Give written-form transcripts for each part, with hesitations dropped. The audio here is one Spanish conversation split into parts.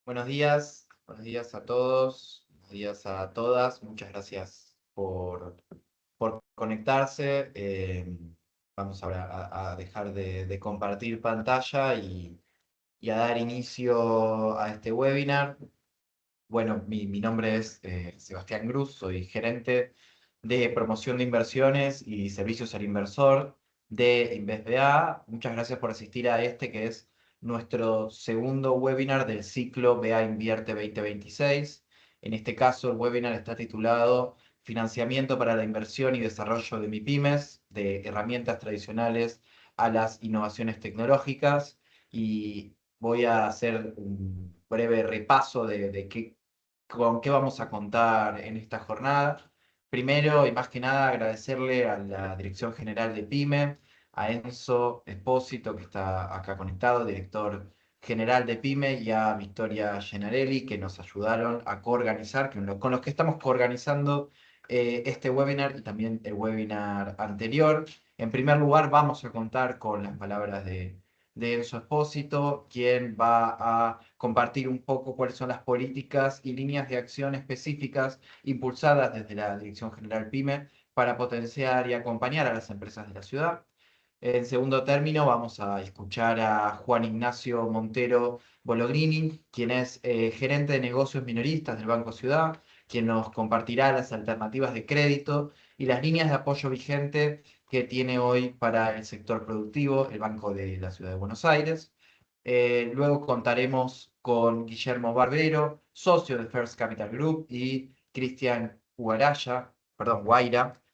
Buenos días a todos, buenos días a todas. Muchas gracias por conectarse. Vamos ahora a dejar de compartir pantalla y a dar inicio a este webinar. Bueno, mi nombre es Sebastián Cruz, soy gerente de promoción de inversiones y servicios al inversor de InvestBA. Muchas gracias por asistir a este que es nuestro segundo webinar del ciclo BA Invierte 2026. En este caso, el webinar está titulado Financiamiento para la inversión y desarrollo de MIPYMES, de herramientas tradicionales a las innovaciones tecnológicas. Y voy a hacer un breve repaso de con qué vamos a contar en esta jornada. Primero, y más que nada, agradecerle a la Dirección General de PYME, a Enzo Espósito, que está acá conectado, director general de PYME, y a Victoria Gennarelli, que nos ayudaron a coorganizar, con los que estamos coorganizando este webinar y también el webinar anterior. En primer lugar, vamos a contar con las palabras de Enzo Espósito, quien va a compartir un poco cuáles son las políticas y líneas de acción específicas impulsadas desde la Dirección General PYME para potenciar y acompañar a las empresas de la ciudad. En segundo término, vamos a escuchar a Juan Ignacio Montero Bologrini, quien es gerente de negocios minoristas del Banco Ciudad, quien nos compartirá las alternativas de crédito y las líneas de apoyo vigente que tiene hoy para el sector productivo el Banco de la Ciudad de Buenos Aires. Luego contaremos con Guillermo Barbero, socio de First Capital Group, y Cristian Guaira,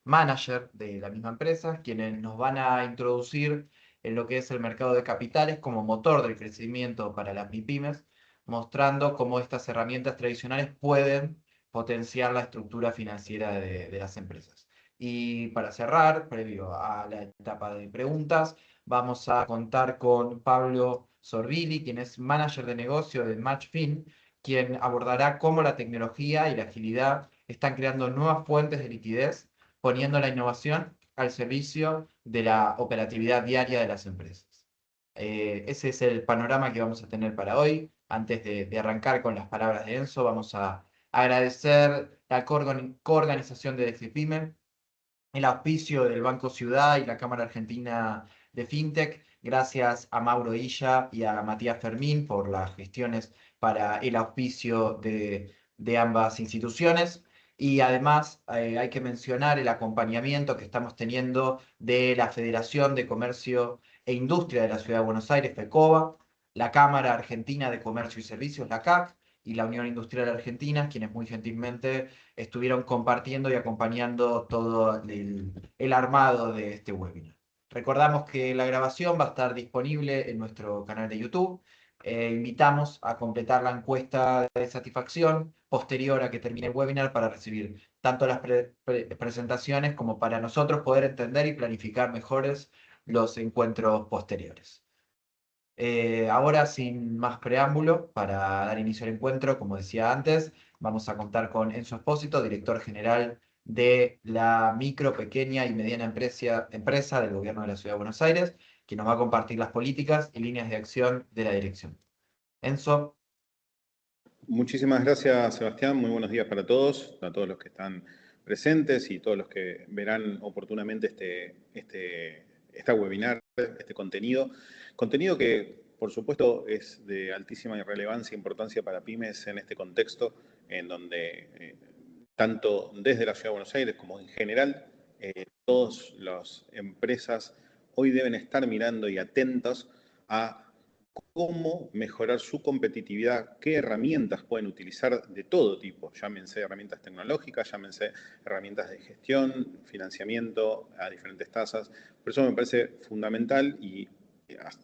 manager de la misma empresa, quienes nos van a introducir en lo que es el mercado de capitales como motor del crecimiento para las MIPYMES, mostrando cómo estas herramientas tradicionales pueden potenciar la estructura financiera de las empresas. Y para cerrar, previo a la etapa de preguntas, vamos a contar con Pablo Sorbilli, quien es manager de negocio de MatchFin, quien abordará cómo la tecnología y la agilidad están creando nuevas fuentes de liquidez, poniendo la innovación al servicio de la operatividad diaria de las empresas. Ese es el panorama que vamos a tener para hoy. Antes de arrancar con las palabras de Enzo, vamos a agradecer la coorganización de DEFIPYME, el auspicio del Banco Ciudad y la Cámara Argentina de FinTech. Gracias a Mauro Illa y a Matías Fermín por las gestiones para el auspicio de ambas instituciones. Y además hay que mencionar el acompañamiento que estamos teniendo de la Federación de Comercio e Industria de la Ciudad de Buenos Aires, FECOBA, la Cámara Argentina de Comercio y Servicios, la CAC, y la Unión Industrial Argentina, quienes muy gentilmente estuvieron compartiendo y acompañando todo el armado de este webinar. Recordamos que la grabación va a estar disponible en nuestro canal de YouTube. Invitamos a completar la encuesta de satisfacción posterior a que termine el webinar para recibir tanto las presentaciones como para nosotros poder entender y planificar mejores los encuentros posteriores. Ahora, sin más preámbulo, para dar inicio al encuentro, como decía antes, vamos a contar con Enzo Espósito, director general de la micro, pequeña y mediana empresa del Gobierno de la Ciudad de Buenos Aires, que nos va a compartir las políticas y líneas de acción de la dirección. Enzo. Muchísimas gracias, Sebastián. Muy buenos días para todos, a todos los que están presentes y todos los que verán oportunamente esta webinar, este contenido. Contenido que, por supuesto, es de altísima relevancia e importancia para pymes en este contexto, en donde tanto desde la Ciudad de Buenos Aires como en general, todas las empresas hoy deben estar mirando y atentos a cómo mejorar su competitividad, qué herramientas pueden utilizar de todo tipo, llámense herramientas tecnológicas, llámense herramientas de gestión, financiamiento a diferentes tasas. Por eso me parece fundamental y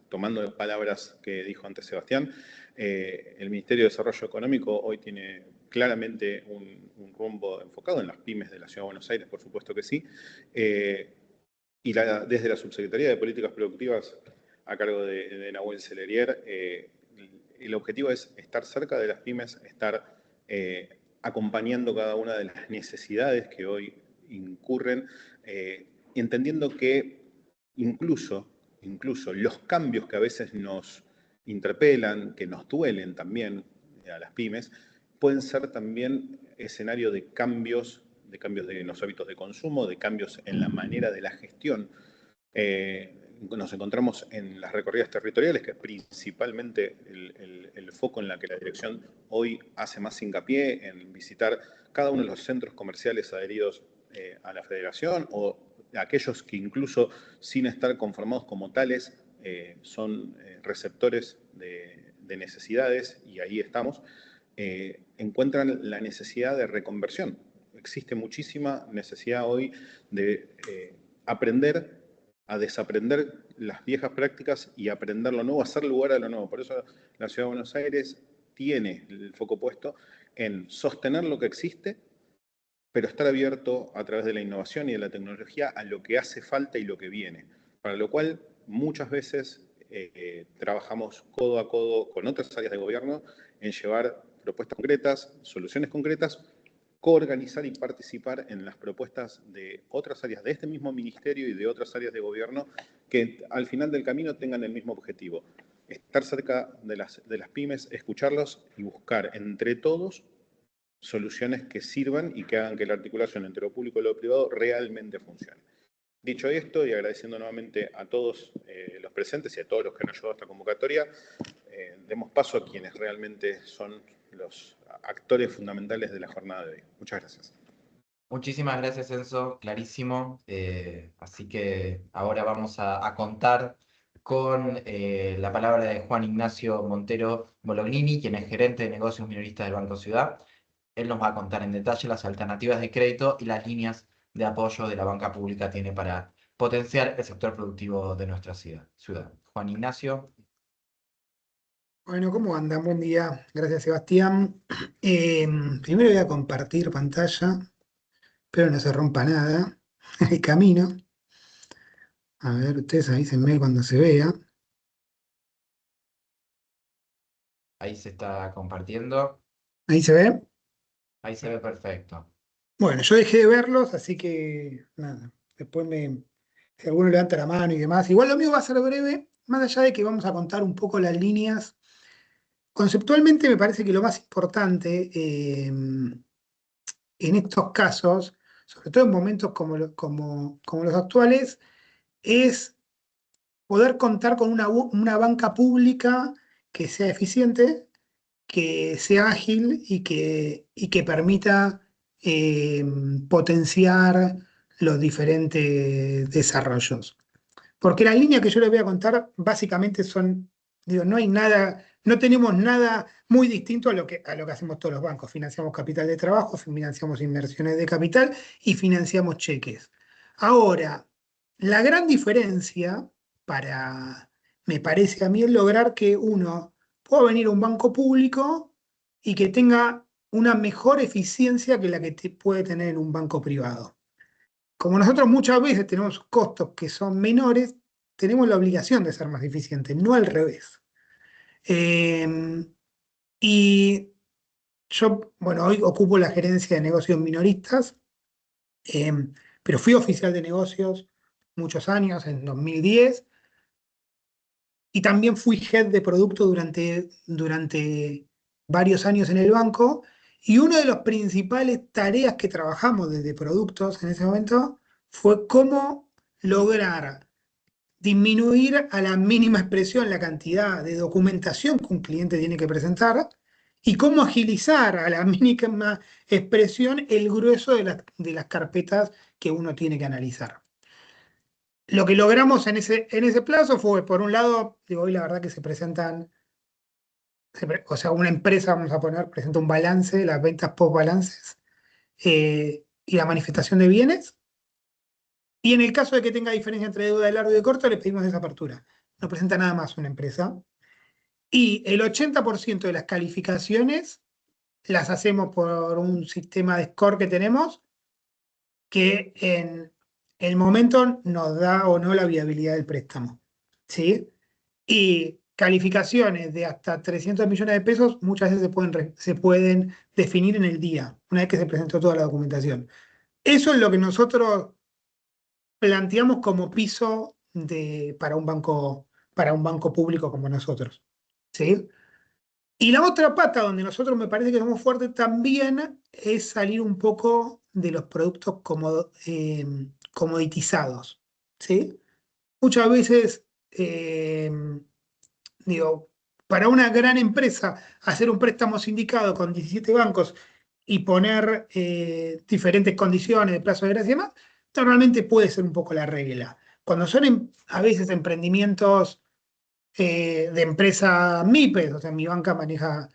tomando palabras que dijo antes Sebastián, el Ministerio de Desarrollo Económico hoy tiene claramente un rumbo enfocado en las pymes de la Ciudad de Buenos Aires, por supuesto que sí, y desde la Subsecretaría de Políticas Productivas a cargo de Nahuel Celerier, el objetivo es estar cerca de las pymes, estar acompañando cada una de las necesidades que hoy incurren, entendiendo que incluso los cambios que a veces nos interpelan, que nos duelen también, a las pymes, pueden ser también escenario de cambios de los hábitos de consumo, de cambios en la manera de la gestión. Nos encontramos en las recorridas territoriales, que es principalmente el foco en la que la dirección hoy hace más hincapié en visitar cada uno de los centros comerciales adheridos a la federación, o aquellos que incluso sin estar conformados como tales son receptores de necesidades, y ahí estamos, encuentran la necesidad de reconversión. Existe muchísima necesidad hoy de aprender a desaprender las viejas prácticas y aprender lo nuevo, hacer lugar a lo nuevo. Por eso la Ciudad de Buenos Aires tiene el foco puesto en sostener lo que existe, pero estar abierto a través de la innovación y de la tecnología a lo que hace falta y lo que viene. Para lo cual muchas veces trabajamos codo a codo con otras áreas de gobierno en llevar propuestas concretas, soluciones concretas, coorganizar y participar en las propuestas de otras áreas de este mismo ministerio y de otras áreas de gobierno que al final del camino tengan el mismo objetivo: estar cerca de las pymes, escucharlos y buscar entre todos soluciones que sirvan y que hagan que la articulación entre lo público y lo privado realmente funcione. Dicho esto, y agradeciendo nuevamente a todos los presentes y a todos los que han ayudado a esta convocatoria, demos paso a quienes realmente son los actores fundamentales de la jornada de hoy. Muchas gracias. Muchísimas gracias, Enzo, clarísimo. Así que ahora vamos a contar con la palabra de Juan Ignacio Montero Bolognini, quien es gerente de negocios minoristas del Banco Ciudad. Él nos va a contar en detalle las alternativas de crédito y las líneas de apoyo de la banca pública tiene para potenciar el sector productivo de nuestra ciudad. Juan Ignacio. Bueno, ¿cómo andan? Buen día. Gracias, Sebastián. Primero voy a compartir pantalla, pero no se rompa nada. El camino. A ver, ustedes avísenme cuando se vea. Ahí se está compartiendo. ¿Ahí se ve? Ahí se ve perfecto. Bueno, yo dejé de verlos, así que nada. Después si alguno levanta la mano y demás. Igual lo mío va a ser breve, más allá de que vamos a contar un poco las líneas. Conceptualmente me parece que lo más importante en estos casos, sobre todo en momentos como los actuales, es poder contar con una banca pública que sea eficiente, que sea ágil y que permita potenciar los diferentes desarrollos. Porque las líneas que yo les voy a contar básicamente son, digo, no tenemos nada muy distinto a lo que hacemos todos los bancos. Financiamos capital de trabajo, financiamos inversiones de capital y financiamos cheques. Ahora, la gran diferencia me parece a mí, es lograr que uno pueda venir a un banco público y que tenga una mejor eficiencia que la que puede tener en un banco privado. Como nosotros muchas veces tenemos costos que son menores, tenemos la obligación de ser más eficientes, no al revés. Y yo, bueno, hoy ocupo la gerencia de negocios minoristas, pero fui oficial de negocios muchos años, en 2010, y también fui head de producto durante varios años en el banco, y una de las principales tareas que trabajamos desde productos en ese momento fue cómo lograr disminuir a la mínima expresión la cantidad de documentación que un cliente tiene que presentar y cómo agilizar a la mínima expresión el grueso de las carpetas que uno tiene que analizar. Lo que logramos en ese plazo fue, por un lado, digo, hoy la verdad que se presentan, o sea, una empresa, vamos a poner, presenta un balance, las ventas post-balances y la manifestación de bienes. Y en el caso de que tenga diferencia entre deuda de largo y de corto, le pedimos desapertura. No presenta nada más una empresa. Y el 80% de las calificaciones las hacemos por un sistema de score que tenemos, que en el momento nos da o no la viabilidad del préstamo. ¿Sí? Y calificaciones de hasta 300 millones de pesos muchas veces se pueden definir en el día, una vez que se presentó toda la documentación. Eso es lo que nosotros planteamos como piso para un banco público como nosotros. ¿Sí? Y la otra pata donde nosotros me parece que somos fuertes también es salir un poco de los productos comoditizados, ¿sí? Muchas veces, digo, para una gran empresa hacer un préstamo sindicado con 17 bancos y poner diferentes condiciones de plazo de gracia y demás, normalmente puede ser un poco la regla. Cuando son a veces emprendimientos de empresa MIPES, o sea, mi banca maneja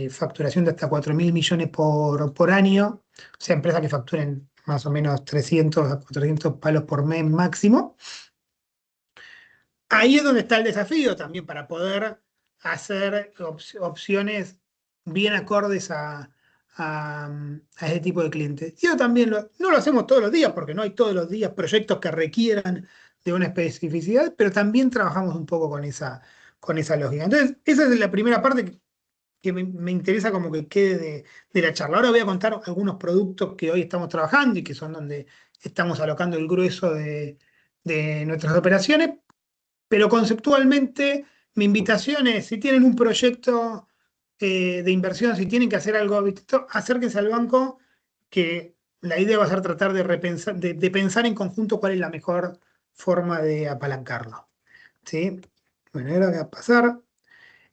facturación de hasta 4.000 millones por año, o sea, empresas que facturen más o menos 300 a 400 palos por mes máximo. Ahí es donde está el desafío también para poder hacer opciones bien acordes a ese tipo de clientes. Y eso también no lo hacemos todos los días, porque no hay todos los días proyectos que requieran de una especificidad, pero también trabajamos un poco con esa lógica. Entonces, esa es la primera parte que me interesa como que quede de la charla. Ahora voy a contar algunos productos que hoy estamos trabajando y que son donde estamos alocando el grueso de nuestras operaciones, pero conceptualmente, mi invitación es, si tienen un proyecto de inversión, si tienen que hacer algo, ¿visto? Acérquense al banco, que la idea va a ser tratar de repensar, de pensar en conjunto cuál es la mejor forma de apalancarlo. ¿Sí? Bueno, ahora voy a pasar.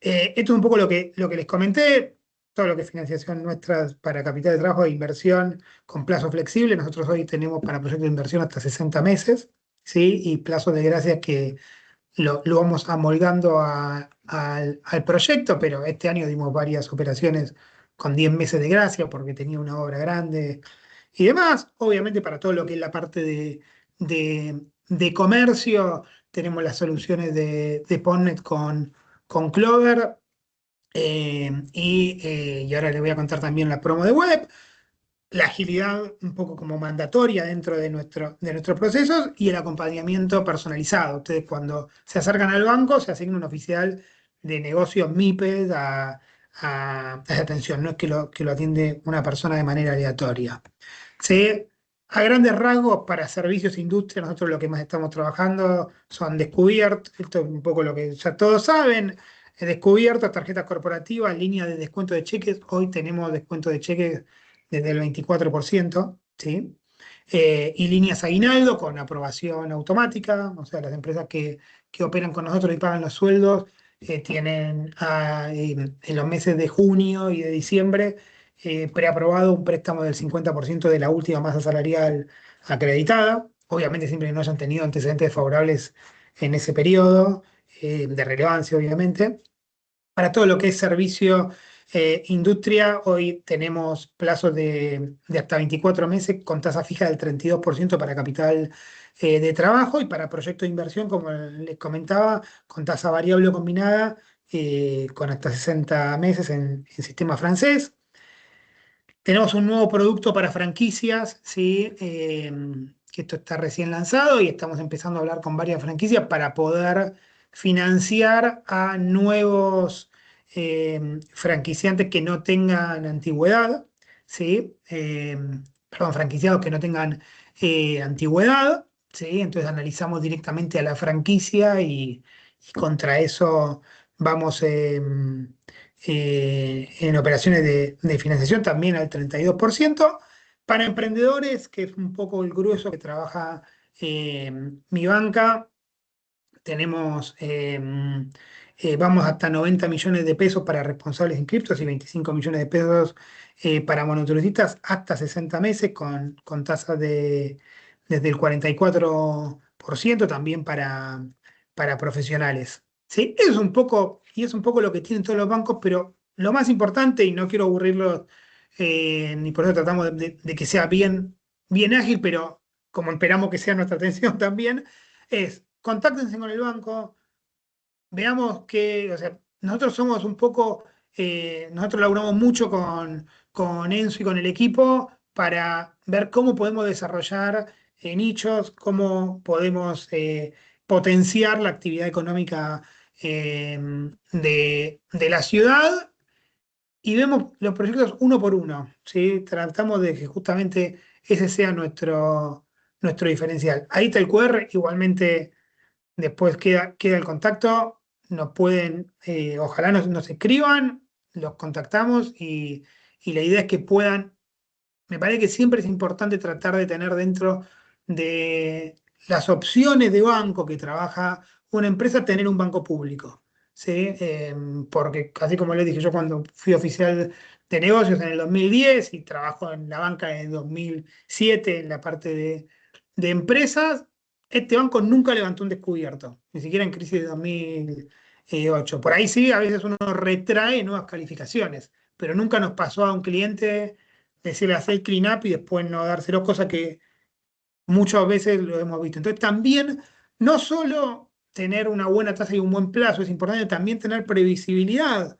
Esto es un poco lo que les comenté, todo lo que es financiación nuestra para capital de trabajo e inversión con plazo flexible. Nosotros hoy tenemos para proyectos de inversión hasta 60 meses, ¿sí? Y plazos de gracia que lo vamos amolgando al proyecto, pero este año dimos varias operaciones con 10 meses de gracia porque tenía una obra grande y demás. Obviamente para todo lo que es la parte de comercio, tenemos las soluciones de Ponnet con Clover, y ahora les voy a contar también la promo de web, la agilidad un poco como mandatoria dentro de nuestros procesos y el acompañamiento personalizado. Ustedes cuando se acercan al banco se asigna un oficial de negocios MIPES a esa atención, no es que lo atiende una persona de manera aleatoria. ¿Sí? A grandes rasgos, para servicios e industria, nosotros lo que más estamos trabajando son descubiertos, esto es un poco lo que ya todos saben, descubiertos, tarjetas corporativas, líneas de descuento de cheques. Hoy tenemos descuento de cheques desde el 24%, ¿sí? Y líneas aguinaldo con aprobación automática, o sea, las empresas que operan con nosotros y pagan los sueldos tienen en los meses de junio y de diciembre preaprobado un préstamo del 50% de la última masa salarial acreditada, obviamente siempre que no hayan tenido antecedentes favorables en ese periodo, de relevancia obviamente. Para todo lo que es servicio, industria, hoy tenemos plazos de hasta 24 meses con tasa fija del 32% para capital de trabajo y para proyectos de inversión, como les comentaba, con tasa variable o combinada, con hasta 60 meses en sistema francés. Tenemos un nuevo producto para franquicias, ¿sí? Que esto está recién lanzado y estamos empezando a hablar con varias franquicias para poder financiar a nuevos franquiciantes que no tengan antigüedad, ¿sí? Perdón, franquiciados que no tengan antigüedad, ¿sí? Entonces analizamos directamente a la franquicia y contra eso vamos en operaciones de financiación también al 32%. Para emprendedores, que es un poco el grueso que trabaja mi banca, tenemos, vamos hasta 90 millones de pesos para responsables inscriptos y 25 millones de pesos para monotributistas hasta 60 meses con tasas desde el 44% también para profesionales. ¿Sí? Es un poco lo que tienen todos los bancos, pero lo más importante, y no quiero aburrirlos, ni por eso tratamos de que sea bien ágil, pero como esperamos que sea nuestra atención también, es contáctense con el banco, veamos que, o sea, nosotros somos un poco, nosotros laburamos mucho con Enzo y con el equipo para ver cómo podemos desarrollar nichos, cómo podemos potenciar la actividad económica de la ciudad y vemos los proyectos uno por uno, ¿sí? Tratamos de que justamente ese sea nuestro diferencial. Ahí está el QR, igualmente después queda el contacto. nos pueden, ojalá nos escriban, los contactamos y la idea es que puedan, me parece que siempre es importante tratar de tener dentro de las opciones de banco que trabaja una empresa, tener un banco público. ¿Sí? Porque así como les dije, yo cuando fui oficial de negocios en el 2010 y trabajo en la banca en 2007 en la parte de empresas, este banco nunca levantó un descubierto, ni siquiera en crisis de 2008. Por ahí sí, a veces uno retrae nuevas calificaciones, pero nunca nos pasó a un cliente decirle hacer clean up y después no dárselo, cosa que muchas veces lo hemos visto. Entonces también, no solo tener una buena tasa y un buen plazo, es importante también tener previsibilidad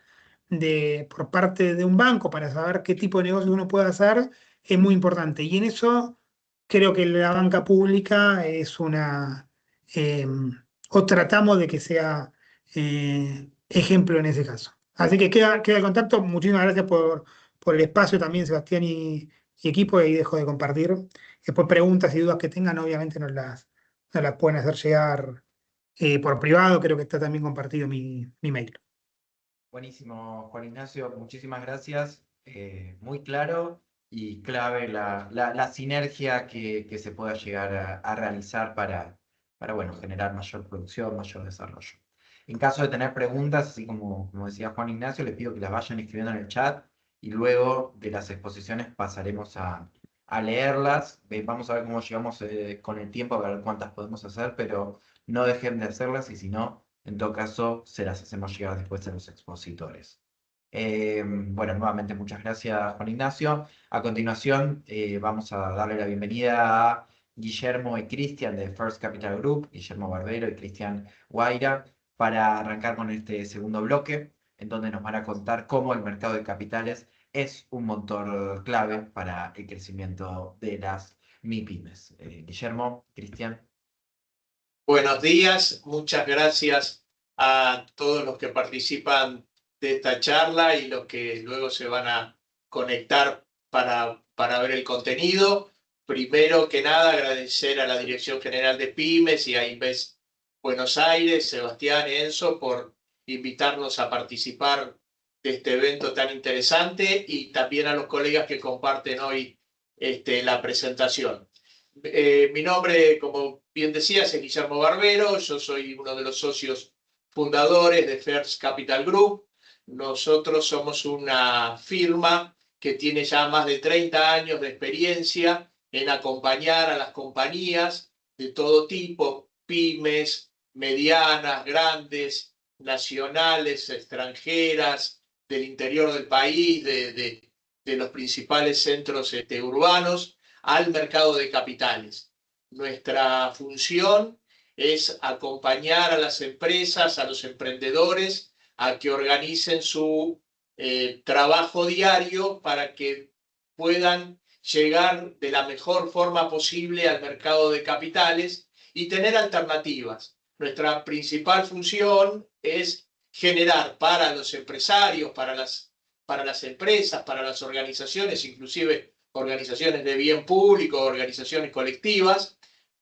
por parte de un banco para saber qué tipo de negocio uno puede hacer, es muy importante. Y en eso creo que la banca pública es eh, o tratamos de que sea ejemplo en ese caso. Así que queda el contacto. Muchísimas gracias por el espacio también, Sebastián y equipo, y ahí dejo de compartir. Después preguntas y dudas que tengan, obviamente nos las pueden hacer llegar por privado, creo que está también compartido mi mail. Buenísimo, Juan Ignacio, muchísimas gracias. Muy claro y clave la sinergia que se pueda llegar a realizar para bueno, generar mayor producción, mayor desarrollo. En caso de tener preguntas, así como decía Juan Ignacio, les pido que las vayan escribiendo en el chat y luego de las exposiciones pasaremos a leerlas. Vamos a ver cómo llegamos con el tiempo, a ver cuántas podemos hacer, pero no dejen de hacerlas y si no, en todo caso, se las hacemos llegar después a los expositores. Bueno, nuevamente muchas gracias, Juan Ignacio. A continuación, vamos a darle la bienvenida a Guillermo y Cristian de First Capital Group, Guillermo Barbero y Cristian Guaira, para arrancar con este segundo bloque, en donde nos van a contar cómo el mercado de capitales es un motor clave para el crecimiento de las MIPYMES. Guillermo, Cristian. Buenos días, muchas gracias a todos los que participan de esta charla y los que luego se van a conectar para ver el contenido. Primero que nada, agradecer a la Dirección General de Pymes y a Inves Buenos Aires, Sebastián y Enzo, por invitarnos a participar de este evento tan interesante y también a los colegas que comparten hoy la presentación. Mi nombre, como bien decías, es Guillermo Barbero. Yo soy uno de los socios fundadores de First Capital Group. Nosotros somos una firma que tiene ya más de 30 años de experiencia en acompañar a las compañías de todo tipo, pymes, medianas, grandes, nacionales, extranjeras, del interior del país, de los principales centros urbanos, al mercado de capitales. Nuestra función es acompañar a las empresas, a los emprendedores, a que organicen su trabajo diario para que puedan llegar de la mejor forma posible al mercado de capitales y tener alternativas. Nuestra principal función es generar para los empresarios, para las empresas, para las organizaciones, inclusive organizaciones de bien público, organizaciones colectivas,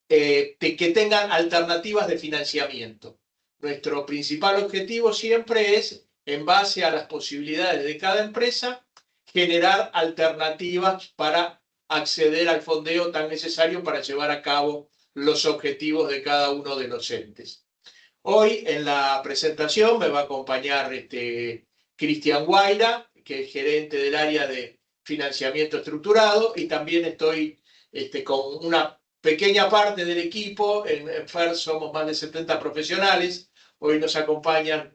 que tengan alternativas de financiamiento. Nuestro principal objetivo siempre es, en base a las posibilidades de cada empresa, generar alternativas para acceder al fondeo tan necesario para llevar a cabo los objetivos de cada uno de los entes. Hoy en la presentación me va a acompañar Cristian Guaira, que es gerente del área de financiamiento estructurado, y también estoy con una pequeña parte del equipo. En FER somos más de 70 profesionales. Hoy nos acompañan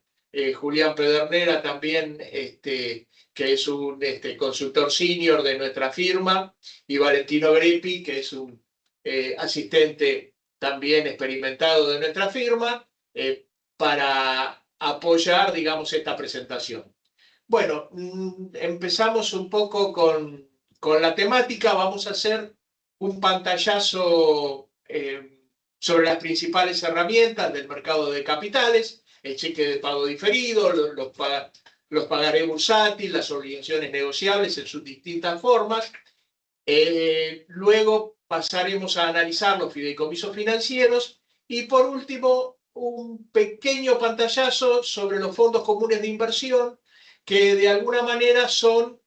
Julián Pedernera también, que es un consultor senior de nuestra firma, y Valentino Greppi, que es un asistente también experimentado de nuestra firma, para apoyar, digamos, esta presentación. Bueno, empezamos un poco con la temática. Vamos a hacer un pantallazo sobre las principales herramientas del mercado de capitales: el cheque de pago diferido, los pagaré bursátil, las obligaciones negociables en sus distintas formas. Luego pasaremos a analizar los fideicomisos financieros y, por último, un pequeño pantallazo sobre los fondos comunes de inversión, que de alguna manera son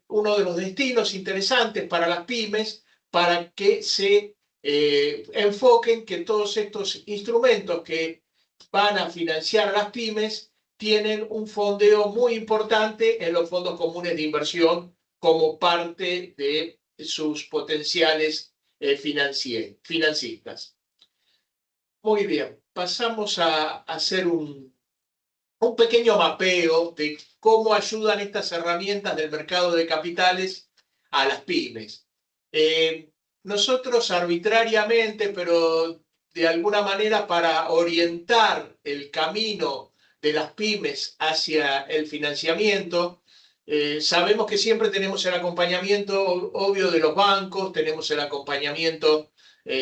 uno de los destinos interesantes para las pymes, para que se enfoquen que todos estos instrumentos que van a financiar a las pymes tienen un fondeo muy importante en los fondos comunes de inversión como parte de sus potenciales financistas. Muy bien, pasamos a hacer un pequeño mapeo de cómo ayudan estas herramientas del mercado de capitales a las pymes. Nosotros arbitrariamente, pero de alguna manera para orientar el camino de las pymes hacia el financiamiento, sabemos que siempre tenemos el acompañamiento obvio de los bancos, tenemos el acompañamiento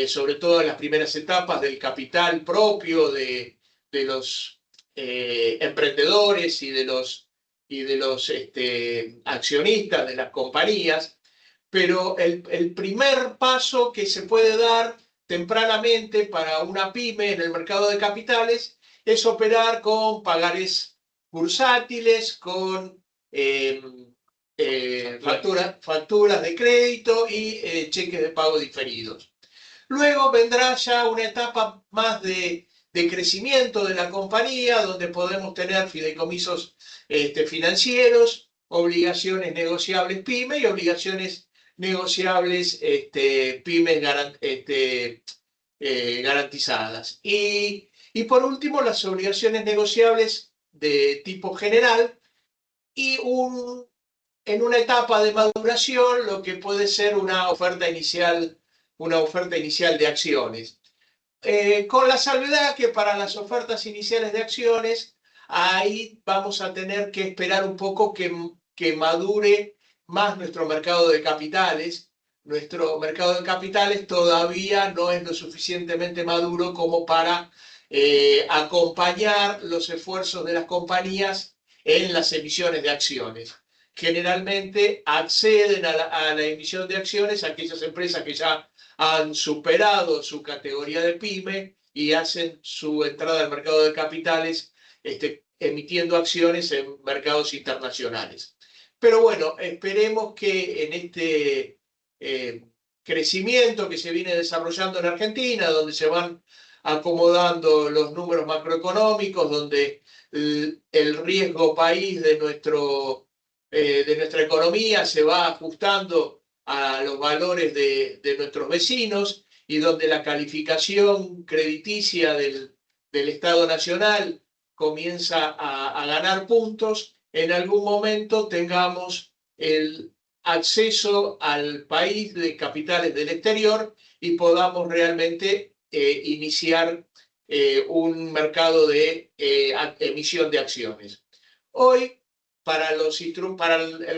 sobre todo en las primeras etapas del capital propio de los emprendedores y de los accionistas de las compañías, pero el primer paso que se puede dar tempranamente para una pyme en el mercado de capitales es operar con pagarés bursátiles, con facturas de crédito y cheques de pago diferidos. Luego vendrá ya una etapa más de crecimiento de la compañía, donde podemos tener fideicomisos financieros, obligaciones negociables PYME y obligaciones negociables pymes garantizadas. Y por último, las obligaciones negociables de tipo general y en una etapa de maduración lo que puede ser una oferta inicial de acciones. Con la salvedad que para las ofertas iniciales de acciones, ahí vamos a tener que esperar un poco que madure más nuestro mercado de capitales. Nuestro mercado de capitales todavía no es lo suficientemente maduro como para acompañar los esfuerzos de las compañías en las emisiones de acciones. Generalmente acceden a la emisión de acciones aquellas empresas que ya han superado su categoría de pyme y hacen su entrada al mercado de capitales emitiendo acciones en mercados internacionales. Pero bueno, esperemos que en este crecimiento que se viene desarrollando en Argentina, donde se van acomodando los números macroeconómicos, donde el riesgo país de nuestra economía se va ajustando a los valores de nuestros vecinos y donde la calificación crediticia del Estado Nacional comienza a ganar puntos, en algún momento tengamos el acceso al país de capitales del exterior y podamos realmente iniciar un mercado de emisión de acciones. Hoy, para el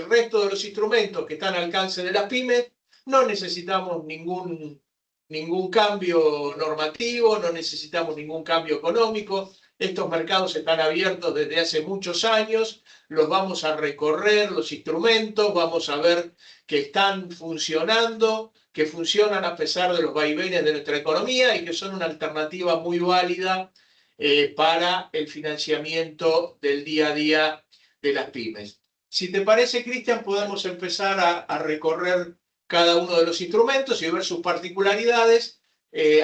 resto de los instrumentos que están al alcance de las pymes, no necesitamos ningún cambio normativo, no necesitamos ningún cambio económico. Estos mercados están abiertos desde hace muchos años, los vamos a recorrer, los instrumentos, vamos a ver que están funcionando, que funcionan a pesar de los vaivenes de nuestra economía y que son una alternativa muy válida para el financiamiento del día a día de las pymes. Si te parece, Cristian, podemos empezar a recorrer cada uno de los instrumentos y ver sus particularidades.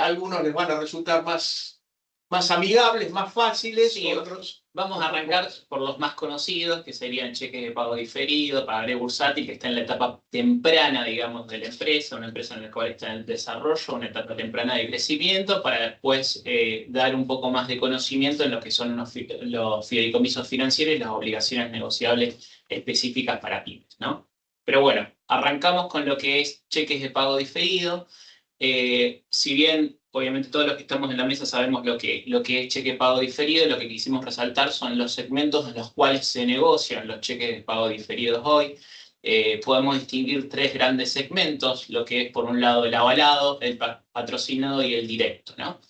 Algunos les van a resultar más amigables, más fáciles, sí, otros... Vamos a arrancar por los más conocidos, que serían cheques de pago diferido, pagaré bursátil, que está en la etapa temprana, digamos, de la empresa, una empresa en la cual está en el desarrollo, una etapa temprana de crecimiento, para después dar un poco más de conocimiento en lo que son los fideicomisos financieros y las obligaciones negociables específicas para pymes, ¿no? Pero bueno, arrancamos con lo que es cheques de pago diferido. Si bien obviamente todos los que estamos en la mesa sabemos lo que es cheque de pago diferido, lo que quisimos resaltar son los segmentos en los cuales se negocian los cheques de pago diferidos hoy. Podemos distinguir tres grandes segmentos, lo que es por un lado el avalado, el patrocinado y el directo, ¿no?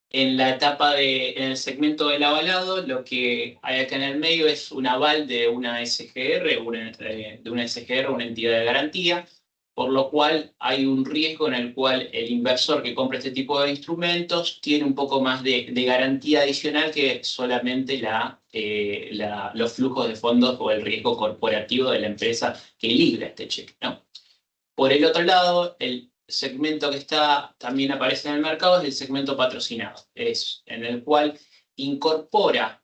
En el segmento del avalado, lo que hay acá en el medio es un aval de una SGR, una entidad de garantía, por lo cual hay un riesgo en el cual el inversor que compra este tipo de instrumentos tiene un poco más de garantía adicional que solamente los flujos de fondos o el riesgo corporativo de la empresa que libra este cheque, ¿no? Por el otro lado, el segmento que también aparece en el mercado es el segmento patrocinado, en el cual incorpora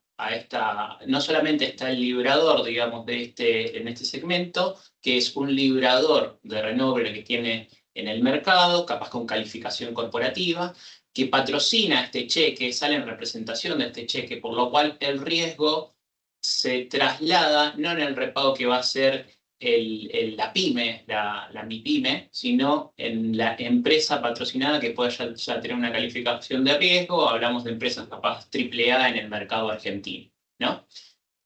no solamente está el librador, digamos, en este segmento, que es un librador de renombre que tiene en el mercado, capaz con calificación corporativa, que patrocina este cheque, sale en representación de este cheque, por lo cual el riesgo se traslada no en el repago que va a hacer la pyme, la MIPYME, sino en la empresa patrocinada que puede ya tener una calificación de riesgo. Hablamos de empresas capaz AAA en el mercado argentino, ¿no?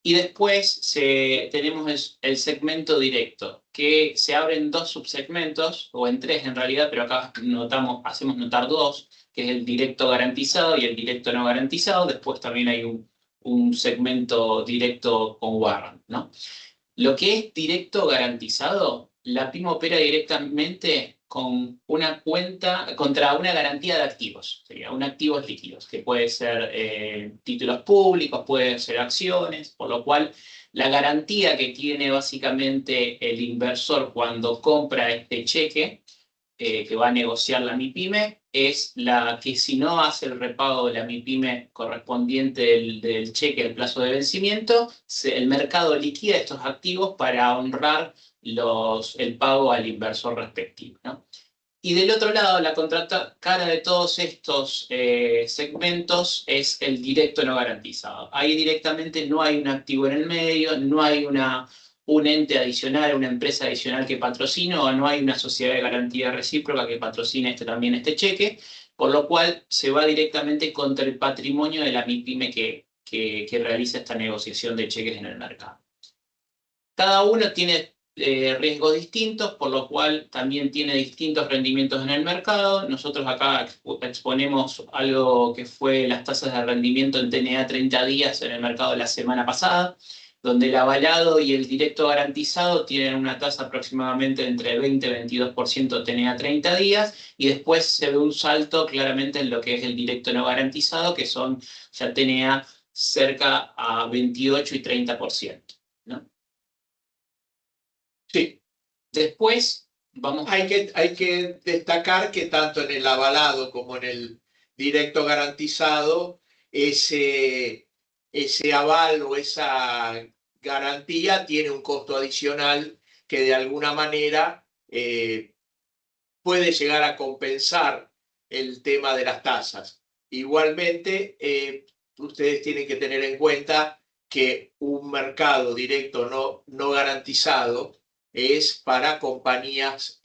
Y después tenemos el segmento directo, que se abren dos subsegmentos, o en tres en realidad, pero acá hacemos notar dos, que es el directo garantizado y el directo no garantizado. Después también hay un segmento directo con warrant, ¿no? Lo que es directo garantizado, la PYME opera directamente con una cuenta contra una garantía de activos, sería un activos líquidos, que puede ser títulos públicos, pueden ser acciones, por lo cual la garantía que tiene básicamente el inversor cuando compra este cheque, que va a negociar la MIPYME, es la que si no hace el repago de la MIPYME correspondiente del cheque al plazo de vencimiento, el mercado liquida estos activos para honrar el pago al inversor respectivo, ¿no? Y del otro lado, la contracara de todos estos segmentos es el directo no garantizado. Ahí directamente no hay un activo en el medio, no hay un ente adicional, una empresa adicional que patrocine, o no hay una sociedad de garantía recíproca que patrocine también este cheque, por lo cual se va directamente contra el patrimonio de la MIPYME que realiza esta negociación de cheques en el mercado. Cada uno tiene riesgos distintos, por lo cual también tiene distintos rendimientos en el mercado. Nosotros acá exponemos algo que fue las tasas de rendimiento en TNA 30 días en el mercado la semana pasada, donde el avalado y el directo garantizado tienen una tasa aproximadamente entre 20 y 22% TNA 30 días, y después se ve un salto claramente en lo que es el directo no garantizado, que son ya TNA cerca a 28 y 30%, ¿no? Sí. Después hay que destacar que tanto en el avalado como en el directo garantizado, ese aval o esa garantía tiene un costo adicional que de alguna manera puede llegar a compensar el tema de las tasas. Igualmente, ustedes tienen que tener en cuenta que un mercado directo no garantizado es para compañías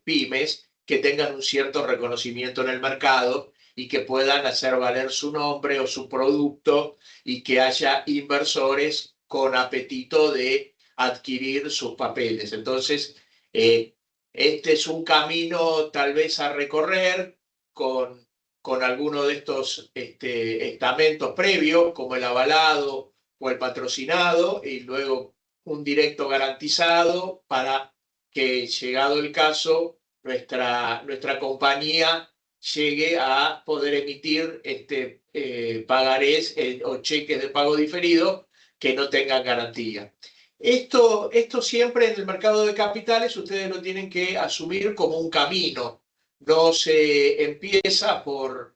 pymes que tengan un cierto reconocimiento en el mercado y que puedan hacer valer su nombre o su producto, y que haya inversores con apetito de adquirir sus papeles. Entonces, este es un camino tal vez a recorrer con alguno de estos estamentos previos, como el avalado o el patrocinado, y luego un directo garantizado para que, llegado el caso, nuestra compañía llegue a poder emitir pagarés o cheques de pago diferido que no tengan garantía. Esto siempre en el mercado de capitales ustedes lo tienen que asumir como un camino. No se empieza por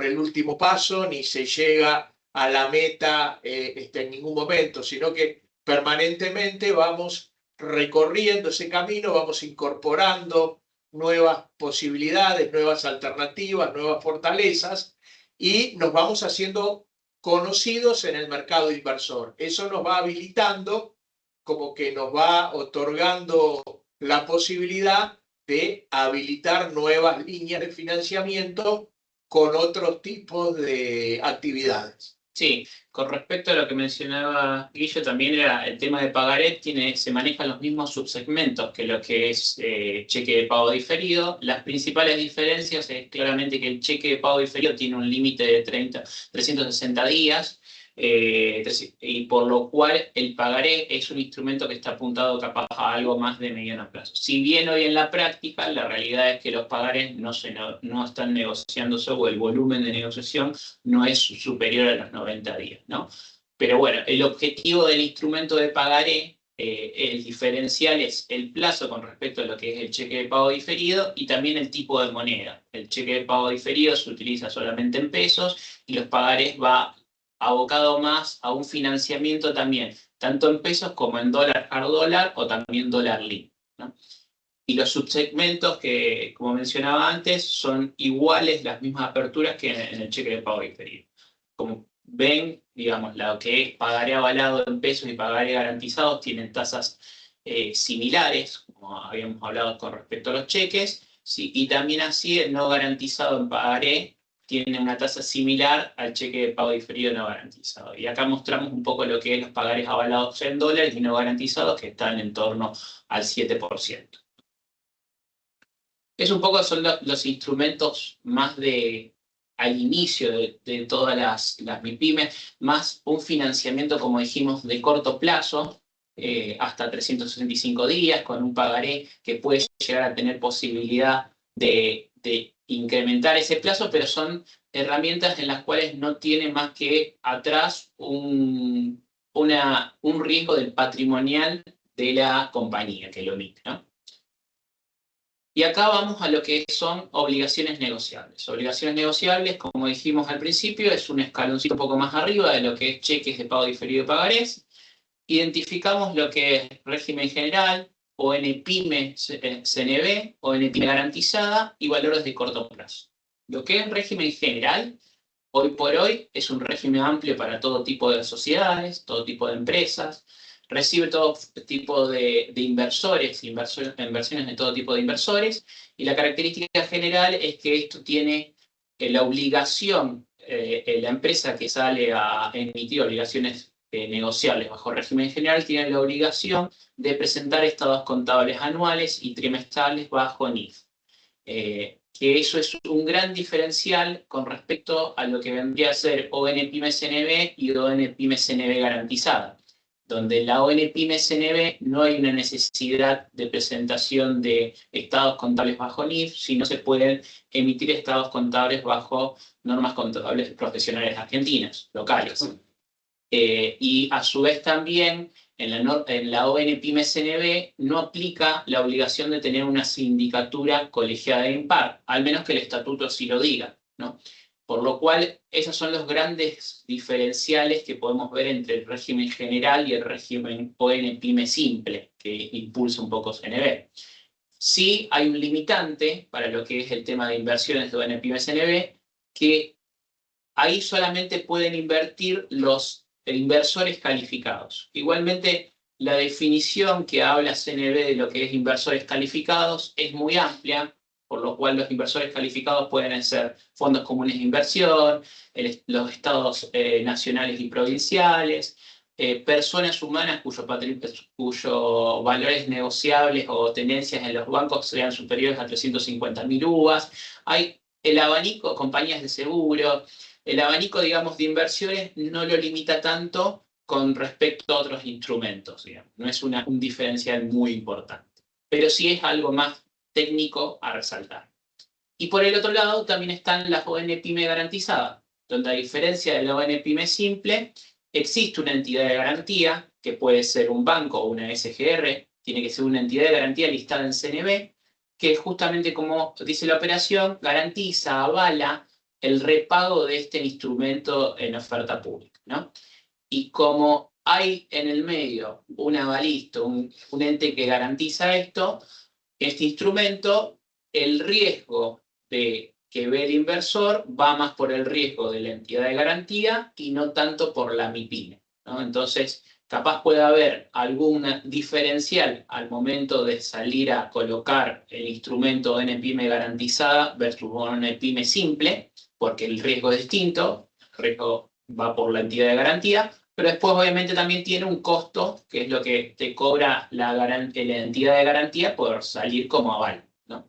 el último paso, ni se llega a la meta en ningún momento, sino que permanentemente vamos recorriendo ese camino, vamos incorporando nuevas posibilidades, nuevas alternativas, nuevas fortalezas, y nos vamos haciendo conocidos en el mercado inversor. Eso nos va habilitando, como que nos va otorgando la posibilidad de habilitar nuevas líneas de financiamiento con otros tipos de actividades. Sí, con respecto a lo que mencionaba Guillo, también era el tema de pagaré, se manejan los mismos subsegmentos que lo que es cheque de pago diferido. Las principales diferencias es claramente que el cheque de pago diferido tiene un límite de 360 días, y por lo cual el pagaré es un instrumento que está apuntado capaz a algo más de mediano plazo. Si bien hoy en la práctica la realidad es que los pagarés no están negociándose o el volumen de negociación no es superior a los 90 días, ¿no? Pero bueno, el objetivo del instrumento de pagaré, el diferencial es el plazo con respecto a lo que es el cheque de pago diferido y también el tipo de moneda. El cheque de pago diferido se utiliza solamente en pesos y los pagarés va abocado más a un financiamiento también, tanto en pesos como en dólar hard dólar o también dólar link, ¿no? Y los subsegmentos que, como mencionaba antes, son iguales, las mismas aperturas que en el cheque de pago diferido. Como ven, digamos, lo que es pagaré avalado en pesos y pagaré garantizados tienen tasas similares, como habíamos hablado con respecto a los cheques, ¿sí? Y también así el no garantizado en pagaré tiene una tasa similar al cheque de pago diferido no garantizado. Y acá mostramos un poco lo que es los pagarés avalados en dólares y no garantizados, que están en torno al 7%. Es un poco, son los instrumentos más al inicio de todas las MIPYME, más un financiamiento, como dijimos, de corto plazo, hasta 365 días, con un pagaré que puede llegar a tener posibilidad de incrementar ese plazo, pero son herramientas en las cuales no tiene más que atrás un riesgo del patrimonial de la compañía que lo emite, ¿no? Y acá vamos a lo que son obligaciones negociables. Obligaciones negociables, como dijimos al principio, es un escaloncito un poco más arriba de lo que es cheques de pago diferido y pagarés. Identificamos lo que es régimen general, ONPYME CNB, ONPYME garantizada y valores de corto plazo. Lo que es régimen general, hoy por hoy, es un régimen amplio para todo tipo de sociedades, todo tipo de empresas, recibe todo tipo de inversores, inversiones de todo tipo de inversores, y la característica general es que esto tiene la obligación, la empresa que sale a emitir obligaciones negociables bajo régimen general tiene la obligación de presentar estados contables anuales y trimestrales bajo NIF. Que eso es un gran diferencial con respecto a lo que vendría a ser ONPYME CNB y ONPYME CNB garantizada, donde en la ONPYME CNB no hay una necesidad de presentación de estados contables bajo NIF, sino se pueden emitir estados contables bajo normas contables profesionales argentinas, locales. Y a su vez también en la ONPYME CNB no aplica la obligación de tener una sindicatura colegiada de impar, al menos que el estatuto así lo diga, ¿no? Por lo cual, esos son los grandes diferenciales que podemos ver entre el régimen general y el régimen ONPYME simple, que impulsa un poco CNB. Sí hay un limitante para lo que es el tema de inversiones de ONPYME CNB, que ahí solamente pueden invertir los inversores calificados. Igualmente, la definición que habla CNB de lo que es inversores calificados es muy amplia, por lo cual los inversores calificados pueden ser fondos comunes de inversión, los estados nacionales y provinciales, personas humanas cuyos valores negociables o tenencias en los bancos sean superiores a 350.000 UVAs. Hay el abanico, compañías de seguro. El abanico, digamos, de inversiones no lo limita tanto con respecto a otros instrumentos, digamos. No es un diferencial muy importante, pero sí es algo más técnico a resaltar. Y por el otro lado también están las ONPYME garantizadas, donde a diferencia de la ONPYME simple, existe una entidad de garantía, que puede ser un banco o una SGR, tiene que ser una entidad de garantía listada en CNB, que justamente, como dice la operación, garantiza, avala el repago de este instrumento en oferta pública, ¿no? Y como hay en el medio un avalista, un ente que garantiza esto, este instrumento, el riesgo que ve el inversor va más por el riesgo de la entidad de garantía y no tanto por la MIPYME, ¿no? Entonces, capaz puede haber algún diferencial al momento de salir a colocar el instrumento ONPYME garantizada versus ONPYME simple, porque el riesgo es distinto, el riesgo va por la entidad de garantía, pero después obviamente también tiene un costo, que es lo que te cobra la entidad de garantía por salir como aval, ¿no?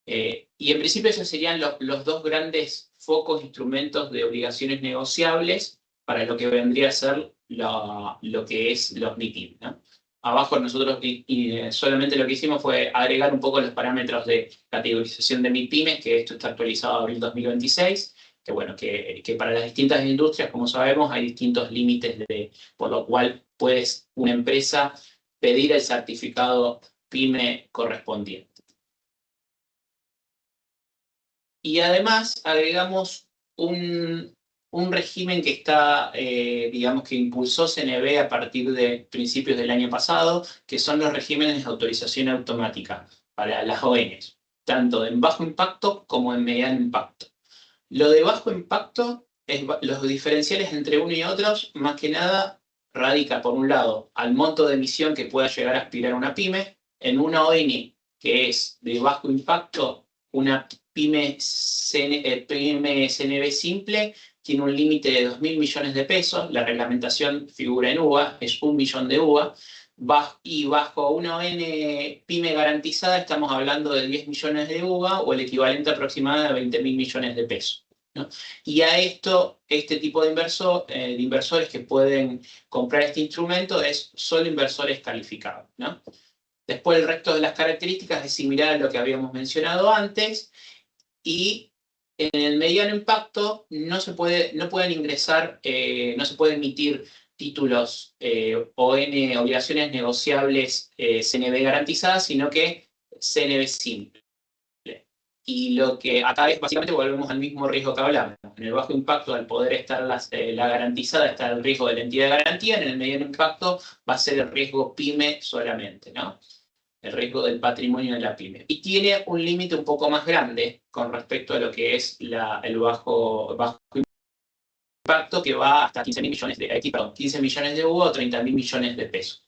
Y en principio esos serían los dos grandes focos, instrumentos de obligaciones negociables para lo que vendría a ser lo que es los MIPIM, ¿no? Abajo nosotros solamente lo que hicimos fue agregar un poco los parámetros de categorización de MIPYMES, que esto está actualizado a abril 2026, que bueno, que para las distintas industrias, como sabemos, hay distintos límites, por lo cual puedes una empresa pedir el certificado PYME correspondiente. Y además agregamos un régimen que está, digamos, que impulsó CNV a partir de principios del año pasado, que son los regímenes de autorización automática para las ONs, tanto en bajo impacto como en mediano impacto. Lo de bajo impacto, los diferenciales entre uno y otros, más que nada, radica, por un lado, al monto de emisión que pueda llegar a aspirar una pyme. En una ON que es de bajo impacto, una pyme CNV simple tiene un límite de 2.000 millones de pesos, la reglamentación figura en UVA, es 1 millón de UVA, y bajo una ON pyme garantizada estamos hablando de 10 millones de UVA o el equivalente aproximado de 20.000 millones de pesos, ¿no? Y a esto, este tipo de inversores que pueden comprar este instrumento es solo inversores calificados, ¿no? Después el resto de las características es similar a lo que habíamos mencionado antes, y en el mediano impacto no pueden ingresar, no se pueden emitir títulos ON, obligaciones negociables CNV garantizadas, sino que CNV simple. Y lo que acá es básicamente volvemos al mismo riesgo que hablamos. En el bajo impacto, al poder estar la garantizada, está el riesgo de la entidad de garantía. En el mediano impacto va a ser el riesgo PYME solamente, ¿no? El riesgo del patrimonio de la pyme. Y tiene un límite un poco más grande con respecto a lo que es el bajo impacto, que va hasta 15 millones de UVA o 30.000 millones de pesos.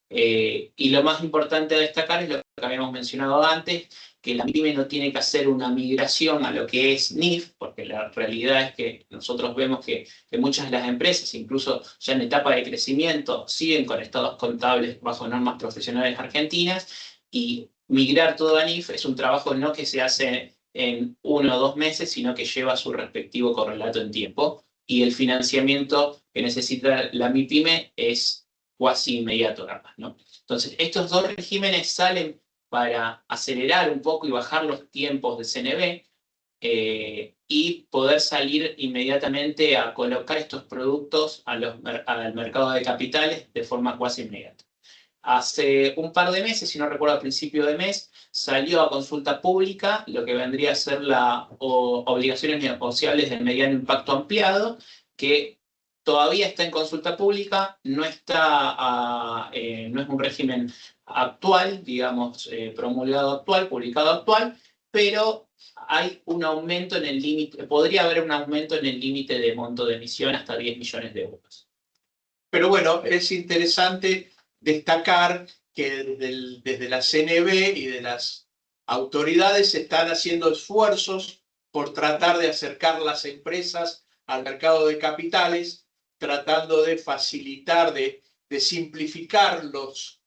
Y lo más importante a destacar es lo que habíamos mencionado antes, que la pyme no tiene que hacer una migración a lo que es NIF, porque la realidad es que nosotros vemos que muchas de las empresas, incluso ya en etapa de crecimiento, siguen con estados contables bajo normas profesionales argentinas, y migrar todo a NIF es un trabajo no que se hace en 1 o 2 meses, sino que lleva su respectivo correlato en tiempo, y el financiamiento que necesita la MIPYME es cuasi inmediato, ¿no? Entonces, estos dos regímenes salen para acelerar un poco y bajar los tiempos de CNV y poder salir inmediatamente a colocar estos productos al mercado de capitales de forma cuasi inmediata. Hace un par de meses, si no recuerdo, a principio de mes, salió a consulta pública lo que vendría a ser las obligaciones negociables de mediano impacto ampliado, que todavía está en consulta pública, no es un régimen actual, digamos, promulgado actual, publicado actual, pero hay un aumento en el límite, podría haber un aumento en el límite de monto de emisión hasta 10 millones de euros. Pero bueno, es interesante destacar que desde la CNV y de las autoridades se están haciendo esfuerzos por tratar de acercar las empresas al mercado de capitales, tratando de facilitar, de simplificar los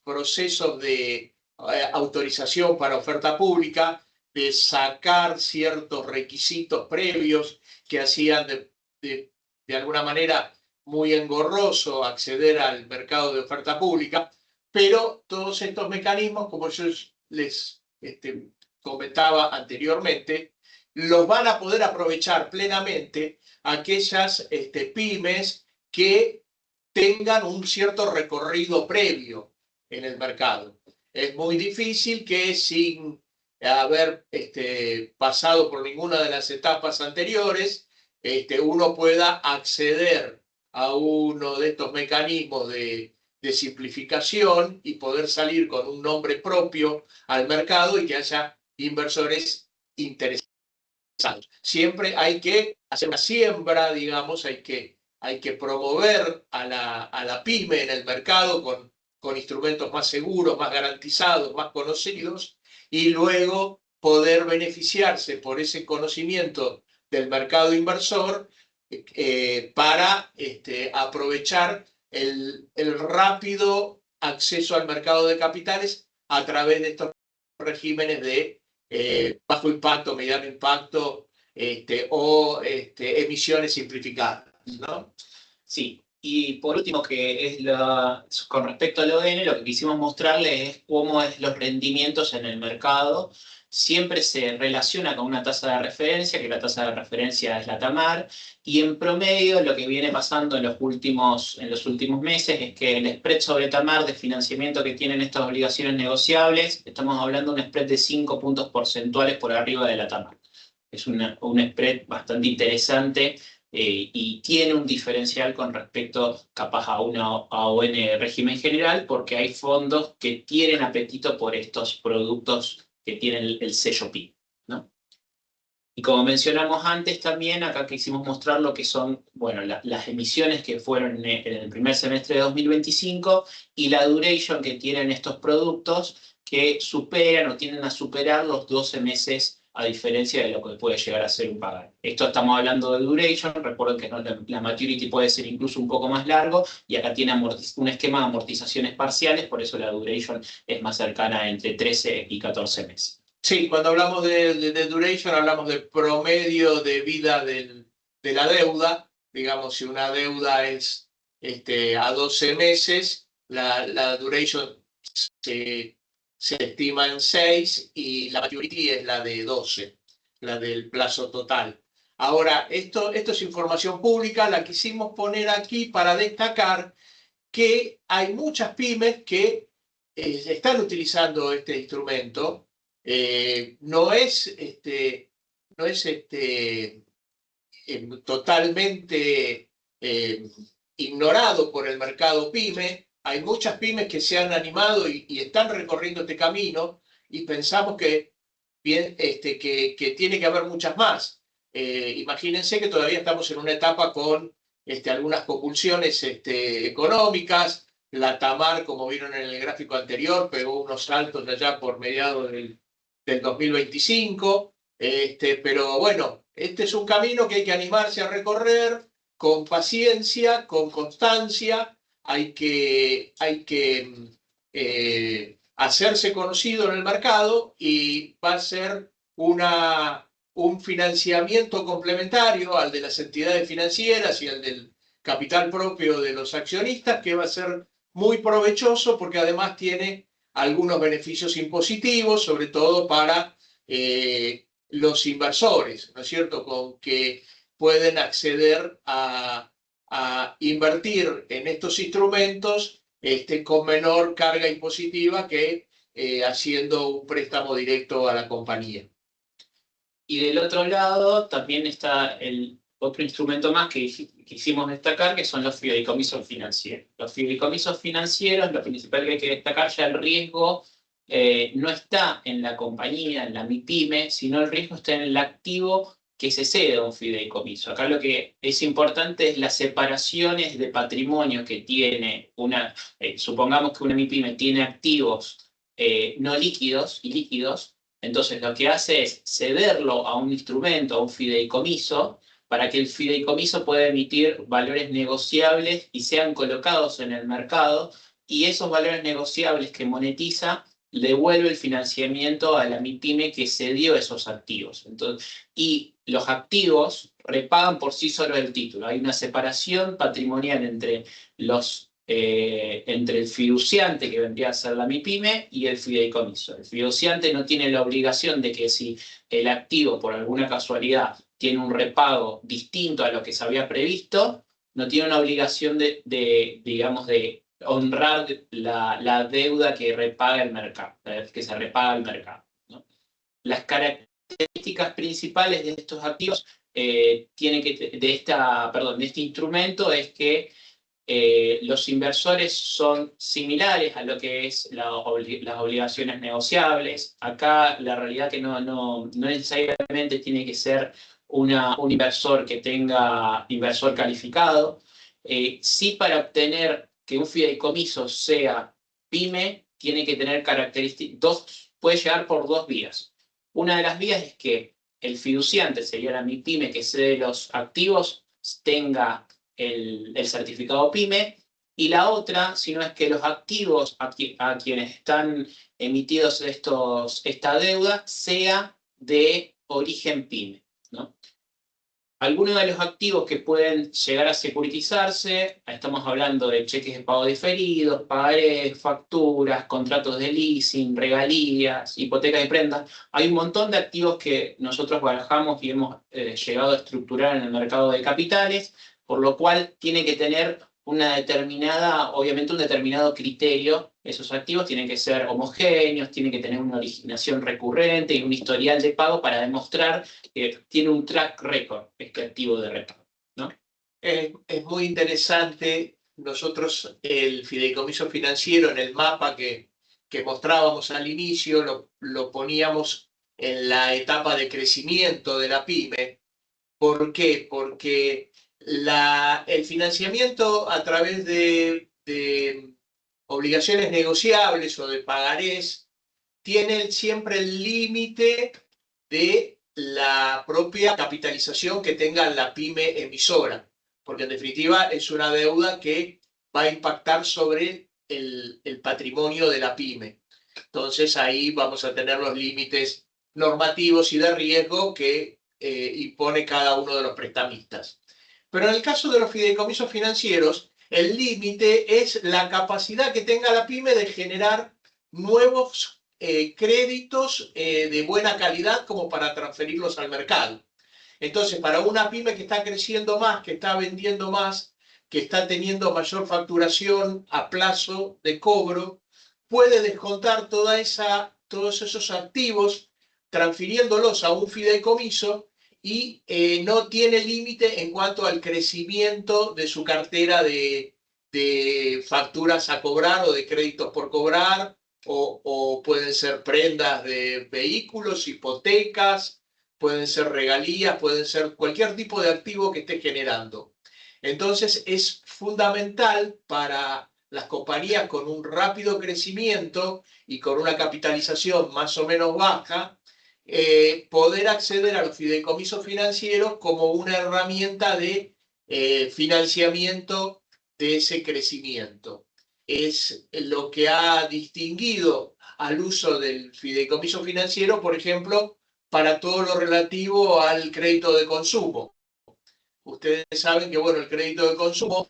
procesos de autorización para oferta pública, de sacar ciertos requisitos previos que hacían de alguna manera muy engorroso acceder al mercado de oferta pública, pero todos estos mecanismos, como yo les comentaba anteriormente, los van a poder aprovechar plenamente aquellas pymes que tengan un cierto recorrido previo en el mercado. Es muy difícil que sin haber pasado por ninguna de las etapas anteriores, uno pueda acceder a uno de estos mecanismos de simplificación y poder salir con un nombre propio al mercado y que haya inversores interesados. Siempre hay que hacer una siembra, digamos, hay que promover a la pyme en el mercado con instrumentos más seguros, más garantizados, más conocidos, y luego poder beneficiarse por ese conocimiento del mercado inversor para aprovechar el rápido acceso al mercado de capitales a través de estos regímenes de bajo impacto, mediano impacto o emisiones simplificadas. ¿no? Sí, y por último, que es con respecto al ON, lo que quisimos mostrarles es cómo es los rendimientos en el mercado. Siempre se relaciona con una tasa de referencia, que la tasa de referencia es la TAMAR, y en promedio lo que viene pasando en los últimos meses es que el spread sobre TAMAR de financiamiento que tienen estas obligaciones negociables, estamos hablando de un spread de 5 puntos porcentuales por arriba de la TAMAR. Es un spread bastante interesante. Y tiene un diferencial con respecto capaz a una ON de régimen general, porque hay fondos que tienen apetito por estos productos que tienen el sello PIB, ¿no? Y como mencionamos antes también, acá quisimos mostrar lo que son, bueno, las emisiones que fueron en el primer semestre de 2025 y la duration que tienen estos productos que superan o tienden a superar los 12 meses a diferencia de lo que puede llegar a ser un pagar. Esto estamos hablando de duration, recuerden que la maturity puede ser incluso un poco más largo y acá tiene un esquema de amortizaciones parciales, por eso la duration es más cercana entre 13 y 14 meses. Sí, cuando hablamos de duration hablamos del promedio de vida de la deuda. Digamos, si una deuda es a 12 meses, la duration se estima en 6 y la maturity es la de 12, la del plazo total. Ahora, esto es información pública, la quisimos poner aquí para destacar que hay muchas pymes que están utilizando este instrumento. No es totalmente ignorado por el mercado pyme. Hay muchas pymes que se han animado y están recorriendo este camino y pensamos que tiene que haber muchas más. Imagínense que todavía estamos en una etapa con algunas compulsiones económicas. La TAMAR, como vieron en el gráfico anterior, pegó unos saltos allá por mediados del 2025. Pero bueno, este es un camino que hay que animarse a recorrer con paciencia, con constancia. Hay que hacerse conocido en el mercado y va a ser un financiamiento complementario al de las entidades financieras y al del capital propio de los accionistas, que va a ser muy provechoso porque además tiene algunos beneficios impositivos, sobre todo para los inversores, ¿no es cierto?, con que pueden acceder a invertir en estos instrumentos con menor carga impositiva que haciendo un préstamo directo a la compañía. Y del otro lado también está el otro instrumento más que quisimos destacar, que son los fideicomisos financieros. Los fideicomisos financieros, lo principal que hay que destacar, ya el riesgo no está en la compañía, en la MIPYME, sino el riesgo está en el activo que se cede a un fideicomiso. Acá lo que es importante es las separaciones de patrimonio que tiene supongamos que una MIPYME tiene activos no líquidos y líquidos. Entonces lo que hace es cederlo a un instrumento, a un fideicomiso, para que el fideicomiso pueda emitir valores negociables y sean colocados en el mercado, y esos valores negociables que monetiza devuelve el financiamiento a la MIPYME que cedió esos activos. Entonces, y los activos repagan por sí solo el título. Hay una separación patrimonial entre el fiduciante, que vendría a ser la MIPYME, y el fideicomiso. El fiduciante no tiene la obligación de que si el activo, por alguna casualidad, tiene un repago distinto a lo que se había previsto, no tiene una obligación digamos, de honrar la deuda que repaga el mercado, que se repaga al mercado, ¿no? Las características principales de estos activos de este instrumento es que los inversores son similares a lo que es las obligaciones negociables. Acá la realidad que no necesariamente tiene que ser un inversor que tenga inversor calificado. Sí, para obtener que un fideicomiso sea PYME, tiene que tener características, puede llegar por dos vías. Una de las vías es que el fiduciante, sería la MIPYME que cede los activos, tenga el certificado PYME, y la otra, si no es que los activos a quienes están emitidos esta deuda sea de origen PYME, ¿no? Algunos de los activos que pueden llegar a securitizarse, estamos hablando de cheques de pago diferidos, pagarés, facturas, contratos de leasing, regalías, hipotecas de prendas. Hay un montón de activos que nosotros barajamos y hemos llegado a estructurar en el mercado de capitales, por lo cual tiene que tener una determinada, obviamente un determinado criterio. Esos activos tienen que ser homogéneos, tienen que tener una originación recurrente y un historial de pago para demostrar que tiene un track record este activo de repago, ¿no? Es muy interesante. Nosotros el fideicomiso financiero en el mapa que mostrábamos al inicio lo poníamos en la etapa de crecimiento de la pyme. ¿Por qué? Porque el financiamiento a través de obligaciones negociables o de pagarés tiene siempre el límite de la propia capitalización que tenga la pyme emisora, porque en definitiva es una deuda que va a impactar sobre el patrimonio de la pyme. Entonces ahí vamos a tener los límites normativos y de riesgo que impone cada uno de los prestamistas. Pero en el caso de los fideicomisos financieros, el límite es la capacidad que tenga la pyme de generar nuevos créditos de buena calidad como para transferirlos al mercado. Entonces, para una pyme que está creciendo más, que está vendiendo más, que está teniendo mayor facturación a plazo de cobro, puede descontar todos esos activos transfiriéndolos a un fideicomiso y no tiene límite en cuanto al crecimiento de su cartera de facturas a cobrar o de créditos por cobrar, o pueden ser prendas de vehículos, hipotecas, pueden ser regalías, pueden ser cualquier tipo de activo que esté generando. Entonces es fundamental para las compañías con un rápido crecimiento y con una capitalización más o menos baja, poder acceder a los fideicomisos financieros como una herramienta de financiamiento de ese crecimiento. Es lo que ha distinguido al uso del fideicomiso financiero, por ejemplo, para todo lo relativo al crédito de consumo. Ustedes saben que, bueno, el crédito de consumo,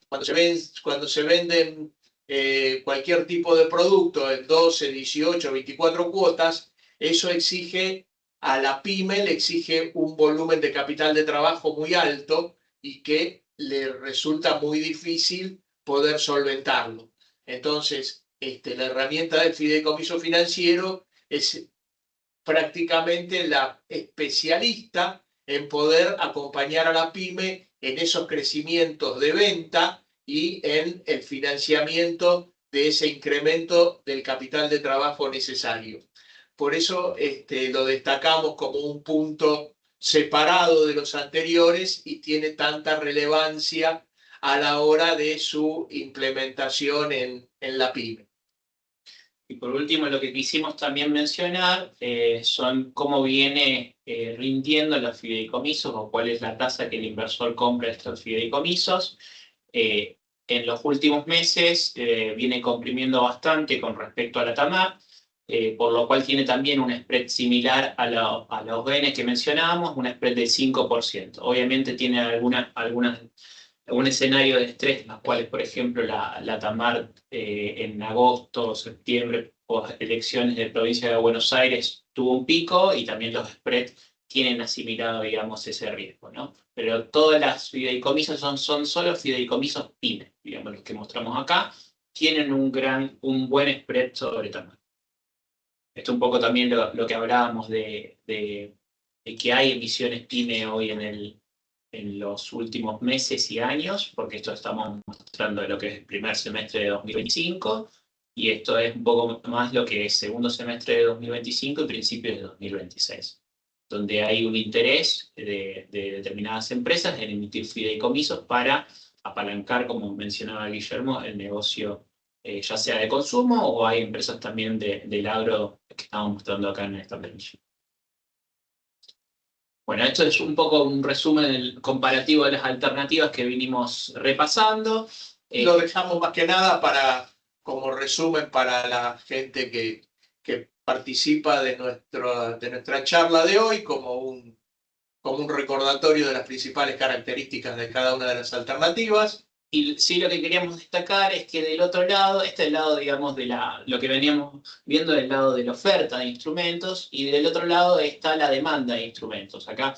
cuando se venden cualquier tipo de producto en 12, 18, 24 cuotas, eso exige a la pyme, le exige un volumen de capital de trabajo muy alto y que le resulta muy difícil poder solventarlo. Entonces, la herramienta del fideicomiso financiero es prácticamente la especialista en poder acompañar a la pyme en esos crecimientos de venta y en el financiamiento de ese incremento del capital de trabajo necesario. Por eso lo destacamos como un punto separado de los anteriores y tiene tanta relevancia a la hora de su implementación en la pyme. Y por último, lo que quisimos también mencionar son cómo viene rindiendo los fideicomisos o cuál es la tasa que el inversor compra estos fideicomisos. En los últimos meses viene comprimiendo bastante con respecto a la TAMAR, por lo cual tiene también un spread similar a los bienes que mencionábamos, un spread del 5%. Obviamente tiene algún escenario de estrés, en los cuales, por ejemplo, la TAMAR en agosto o septiembre, post elecciones de provincia de Buenos Aires, tuvo un pico y también los spreads tienen asimilado, digamos, ese riesgo, ¿no? Pero todas las fideicomisos son solo fideicomisos pyme, digamos, los que mostramos acá, tienen un buen spread sobre TAMAR. Esto un poco también lo que hablábamos de que hay emisiones pyme hoy en los últimos meses y años, porque esto estamos mostrando lo que es el primer semestre de 2025, y esto es un poco más lo que es segundo semestre de 2025 y principios de 2026, donde hay un interés de determinadas empresas en emitir fideicomisos para apalancar, como mencionaba Guillermo, el negocio ya sea de consumo o hay empresas también del agro que estamos mostrando acá en esta planilla. Bueno, esto es un poco un resumen comparativo de las alternativas que vinimos repasando. Lo dejamos más que nada como resumen para la gente que participa de nuestra charla de hoy, como un como un recordatorio de las principales características de cada una de las alternativas. Y sí, lo que queríamos destacar es que del otro lado, este es el lado, digamos, de lo que veníamos viendo del lado de la oferta de instrumentos, y del otro lado está la demanda de instrumentos. Acá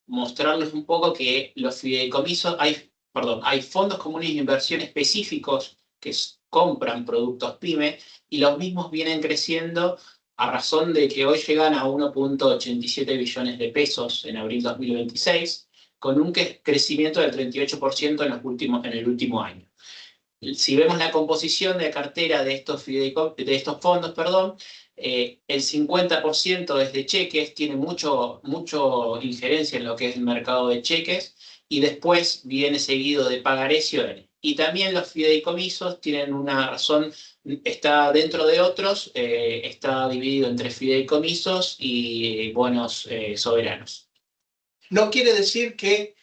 mostrarles un poco que los fideicomisos, hay fondos comunes de inversión específicos que compran productos PYME, y los mismos vienen creciendo a razón de que hoy llegan a 1.87 billones de pesos en abril 2026, con un crecimiento del 38% en el último año. Si vemos la composición de cartera de estos fondos, el 50% es de cheques, tiene mucho injerencia en lo que es el mercado de cheques, y después viene seguido de pagarés y ON. Y también los fideicomisos tienen una razón, está dentro de otros, está dividido entre fideicomisos y bonos soberanos. No quiere decir que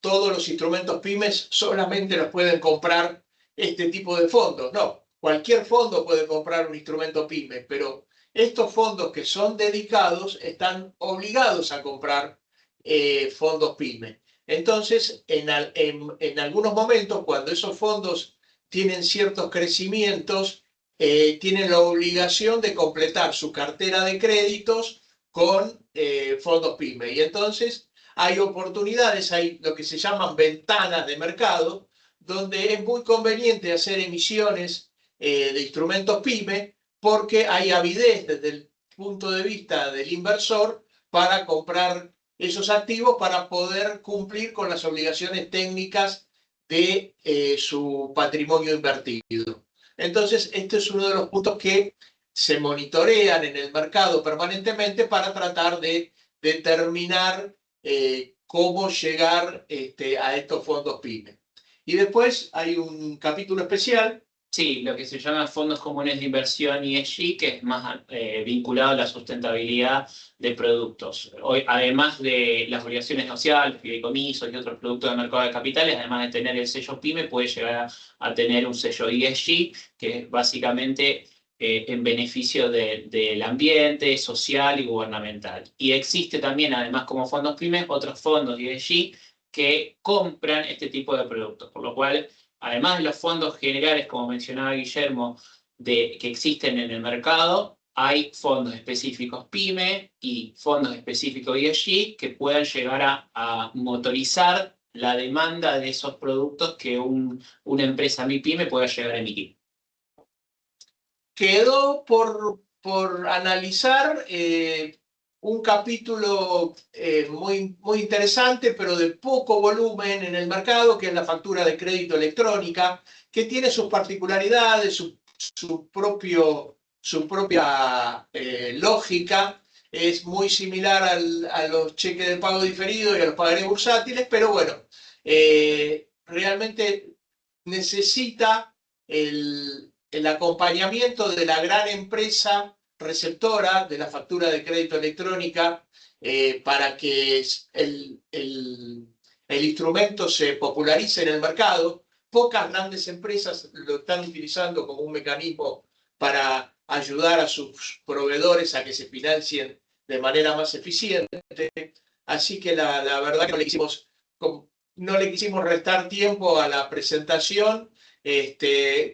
todos los instrumentos pymes solamente los pueden comprar este tipo de fondos. No, cualquier fondo puede comprar un instrumento pyme, pero estos fondos que son dedicados están obligados a comprar fondos pyme. Entonces, en algunos momentos, cuando esos fondos tienen ciertos crecimientos, tienen la obligación de completar su cartera de créditos con fondos pyme. Y entonces hay oportunidades, hay lo que se llaman ventanas de mercado, donde es muy conveniente hacer emisiones de instrumentos pyme, porque hay avidez desde el punto de vista del inversor para comprar esos activos para poder cumplir con las obligaciones técnicas de su patrimonio invertido. Entonces, este es uno de los puntos que se monitorean en el mercado permanentemente para tratar de determinar cómo llegar a estos fondos PYME. Y después hay un capítulo especial. Sí, lo que se llama fondos comunes de inversión ESG, que es más vinculado a la sustentabilidad de productos. Hoy, además de las obligaciones sociales, fideicomisos y otros productos del mercado de capitales, además de tener el sello PYME, puede llegar a tener un sello ESG, que es básicamente en beneficio del ambiente, social y gubernamental. Y existe también, además como fondos PYME, otros fondos ESG que compran este tipo de productos, por lo cual, además de los fondos generales, como mencionaba Guillermo, que existen en el mercado, hay fondos específicos PYME y fondos específicos ESG que puedan llegar a motorizar la demanda de esos productos que una empresa MIPYME pueda llegar a emitir. Quedó por analizar un capítulo muy interesante, pero de poco volumen en el mercado, que es la factura de crédito electrónica, que tiene sus particularidades, su propia lógica. Es muy similar a los cheques de pago diferido y a los pagarés bursátiles, pero bueno, realmente necesita el acompañamiento de la gran empresa receptora de la factura de crédito electrónica para que el instrumento se popularice en el mercado. Pocas grandes empresas lo están utilizando como un mecanismo para ayudar a sus proveedores a que se financien de manera más eficiente. Así que la verdad que no le quisimos restar tiempo a la presentación.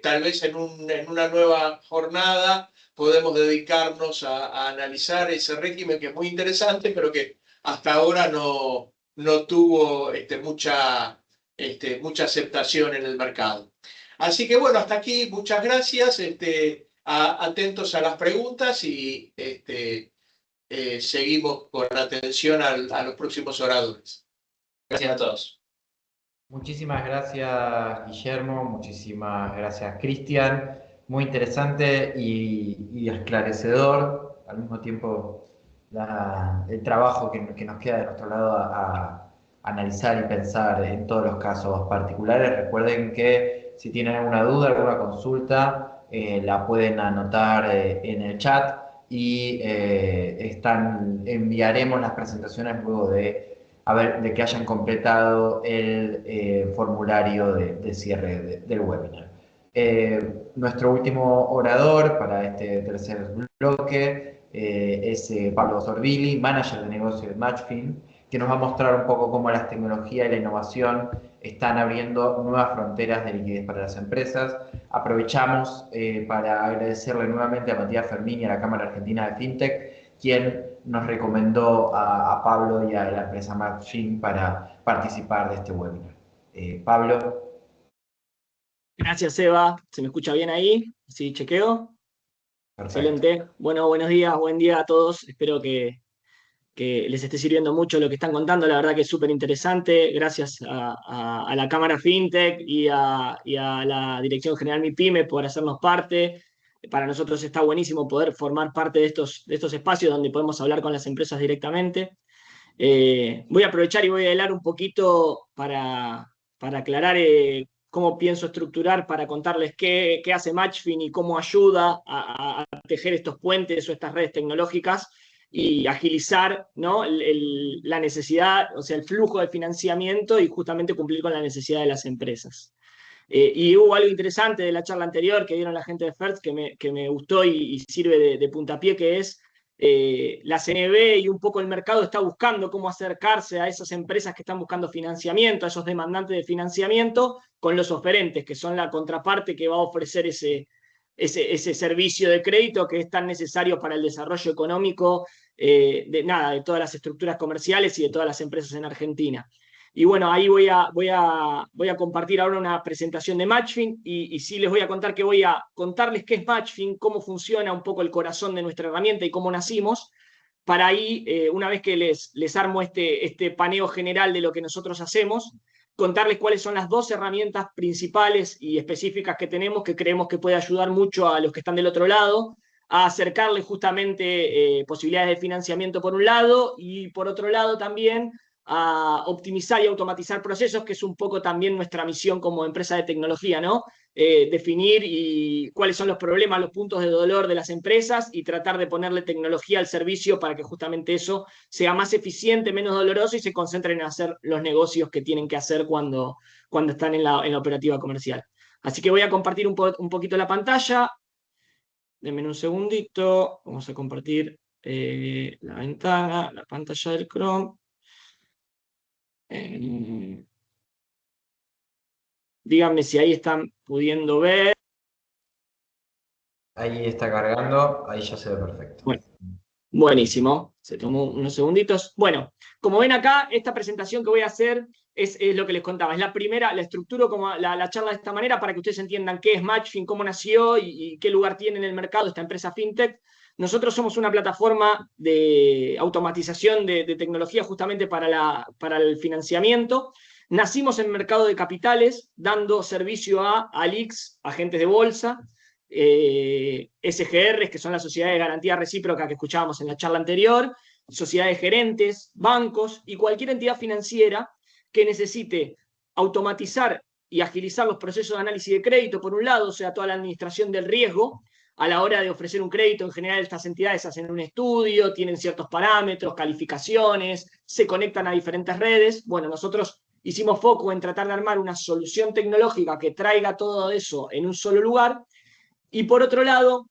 Tal vez en una nueva jornada podemos dedicarnos a analizar ese régimen, que es muy interesante, pero que hasta ahora no tuvo mucha aceptación en el mercado. Así que bueno, hasta aquí, muchas gracias, atentos a las preguntas y seguimos con atención a los próximos oradores. Gracias a todos. Muchísimas gracias, Guillermo, muchísimas gracias, Cristian. Muy interesante y esclarecedor. Al mismo tiempo, el trabajo que nos queda de nuestro lado a analizar y pensar en todos los casos particulares. Recuerden que si tienen alguna duda, alguna consulta, la pueden anotar en el chat y enviaremos las presentaciones luego de que hayan completado el formulario de cierre del webinar. Nuestro último orador para este tercer bloque es Pablo Zorbilli, manager de negocio de Matchfin, que nos va a mostrar un poco cómo las tecnologías y la innovación están abriendo nuevas fronteras de liquidez para las empresas. Aprovechamos para agradecerle nuevamente a Matías Fermín y a la Cámara Argentina de FinTech, quien nos recomendó a Pablo y a la empresa Matchfin para participar de este webinar. Pablo. Gracias, Eva. ¿Se me escucha bien ahí? ¿Sí, chequeo? Perfecto. Excelente. Bueno, buenos días, buen día a todos. Espero que les esté sirviendo mucho lo que están contando. La verdad que es súper interesante. Gracias a la Cámara FinTech y a la Dirección General MIPYME por hacernos parte. Para nosotros está buenísimo poder formar parte de estos espacios donde podemos hablar con las empresas directamente. Voy a aprovechar y voy a hablar un poquito para aclarar cómo pienso estructurar, para contarles qué hace Matchfin y cómo ayuda a tejer estos puentes o estas redes tecnológicas y agilizar, ¿no?, la necesidad, o sea, el flujo de financiamiento y justamente cumplir con la necesidad de las empresas. Y hubo algo interesante de la charla anterior que dieron la gente de FERTS que me gustó y sirve de puntapié, que es la CNB y un poco el mercado está buscando cómo acercarse a esas empresas que están buscando financiamiento, a esos demandantes de financiamiento, con los oferentes, que son la contraparte que va a ofrecer ese servicio de crédito que es tan necesario para el desarrollo económico de todas las estructuras comerciales y de todas las empresas en Argentina. Y bueno, ahí voy a compartir ahora una presentación de Matchfin y sí les voy a contar que voy a contarles qué es Matchfin, cómo funciona un poco el corazón de nuestra herramienta y cómo nacimos, para ahí, una vez que les armo este paneo general de lo que nosotros hacemos, contarles cuáles son las dos herramientas principales y específicas que tenemos que creemos que puede ayudar mucho a los que están del otro lado, a acercarles justamente posibilidades de financiamiento por un lado y por otro lado también a optimizar y automatizar procesos, que es un poco también nuestra misión como empresa de tecnología, ¿no? Definir cuáles son los problemas, los puntos de dolor de las empresas y tratar de ponerle tecnología al servicio para que justamente eso sea más eficiente, menos doloroso y se concentren en hacer los negocios que tienen que hacer cuando están en la operativa comercial. Así que voy a compartir un poquito la pantalla. Denme un segundito. Vamos a compartir la ventana, la pantalla del Chrome. Díganme si ahí están pudiendo ver. Ahí está cargando, ahí ya se ve perfecto. Bueno, buenísimo. Se tomó unos segunditos. Bueno, como ven acá, esta presentación que voy a hacer es lo que les contaba. Es la primera, la estructuro como la charla de esta manera para que ustedes entiendan qué es Matchfin, cómo nació y qué lugar tiene en el mercado esta empresa FinTech. Nosotros somos una plataforma de automatización de tecnología justamente para el financiamiento. Nacimos en mercado de capitales, dando servicio a ALICs, agentes de bolsa, SGRs, que son las sociedades de garantía recíproca que escuchábamos en la charla anterior, sociedades gerentes, bancos y cualquier entidad financiera que necesite automatizar y agilizar los procesos de análisis de crédito, por un lado, o sea, toda la administración del riesgo, a la hora de ofrecer un crédito. En general estas entidades hacen un estudio, tienen ciertos parámetros, calificaciones, se conectan a diferentes redes. Bueno, nosotros hicimos foco en tratar de armar una solución tecnológica que traiga todo eso en un solo lugar. Y por otro lado,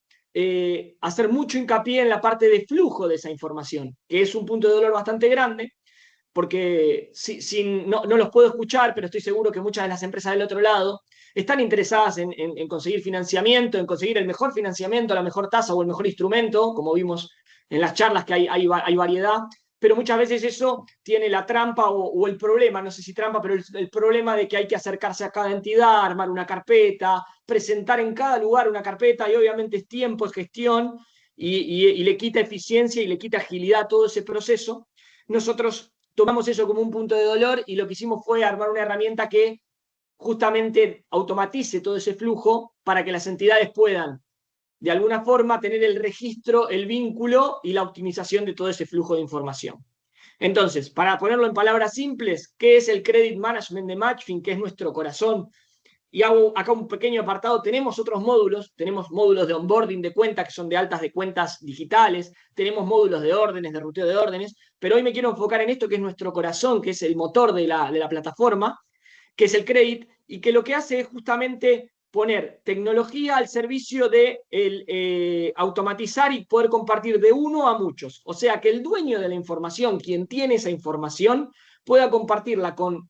hacer mucho hincapié en la parte de flujo de esa información, que es un punto de dolor bastante grande, porque no los puedo escuchar, pero estoy seguro que muchas de las empresas del otro lado están interesadas en conseguir financiamiento, en conseguir el mejor financiamiento, la mejor tasa o el mejor instrumento, como vimos en las charlas que hay variedad, pero muchas veces eso tiene la trampa o el problema, no sé si trampa, pero el problema de que hay que acercarse a cada entidad, armar una carpeta, presentar en cada lugar una carpeta, y obviamente es tiempo, es gestión, y le quita eficiencia y le quita agilidad a todo ese proceso. Nosotros tomamos eso como un punto de dolor y lo que hicimos fue armar una herramienta que justamente automatice todo ese flujo para que las entidades puedan, de alguna forma, tener el registro, el vínculo y la optimización de todo ese flujo de información. Entonces, para ponerlo en palabras simples, ¿qué es el Credit Management de Matchfin? ¿Qué es nuestro corazón? Y hago acá un pequeño apartado. Tenemos otros módulos, tenemos módulos de onboarding de cuentas, que son de altas de cuentas digitales, tenemos módulos de órdenes, de ruteo de órdenes, pero hoy me quiero enfocar en esto que es nuestro corazón, que es el motor de la plataforma, que es el Credit, y que lo que hace es justamente poner tecnología al servicio de automatizar y poder compartir de uno a muchos. O sea, que el dueño de la información, quien tiene esa información, pueda compartirla con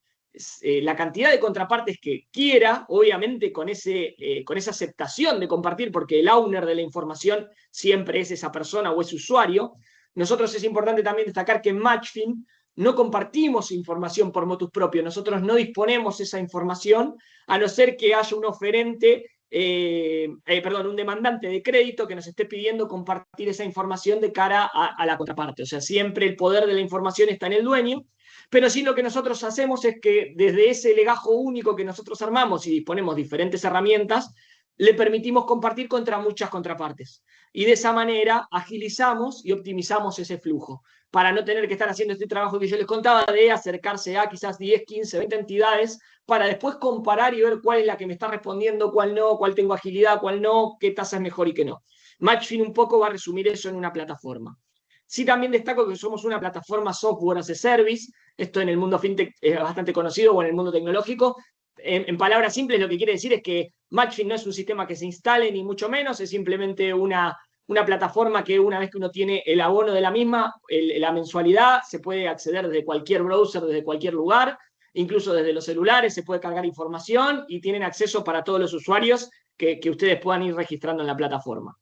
la cantidad de contrapartes que quiera, obviamente con esa aceptación de compartir, porque el owner de la información siempre es esa persona o ese usuario. Nosotros es importante también destacar que en Matchfin no compartimos información por motus propio, nosotros no disponemos esa información, a no ser que haya un oferente, un demandante de crédito que nos esté pidiendo compartir esa información de cara a la contraparte. O sea, siempre el poder de la información está en el dueño, pero sí lo que nosotros hacemos es que desde ese legajo único que nosotros armamos y disponemos diferentes herramientas, le permitimos compartir contra muchas contrapartes. Y de esa manera agilizamos y optimizamos ese flujo, para no tener que estar haciendo este trabajo que yo les contaba de acercarse a quizás 10, 15, 20 entidades para después comparar y ver cuál es la que me está respondiendo, cuál no, cuál tengo agilidad, cuál no, qué tasa es mejor y qué no. Matchfin un poco va a resumir eso en una plataforma. Sí, también destaco que somos una plataforma software as a service. Esto en el mundo fintech es bastante conocido, o en el mundo tecnológico. En palabras simples, lo que quiere decir es que Matchfin no es un sistema que se instale, ni mucho menos, es simplemente una plataforma que una vez que uno tiene el abono de la misma, la mensualidad, se puede acceder desde cualquier browser, desde cualquier lugar, incluso desde los celulares, se puede cargar información y tienen acceso para todos los usuarios que ustedes puedan ir registrando en la plataforma.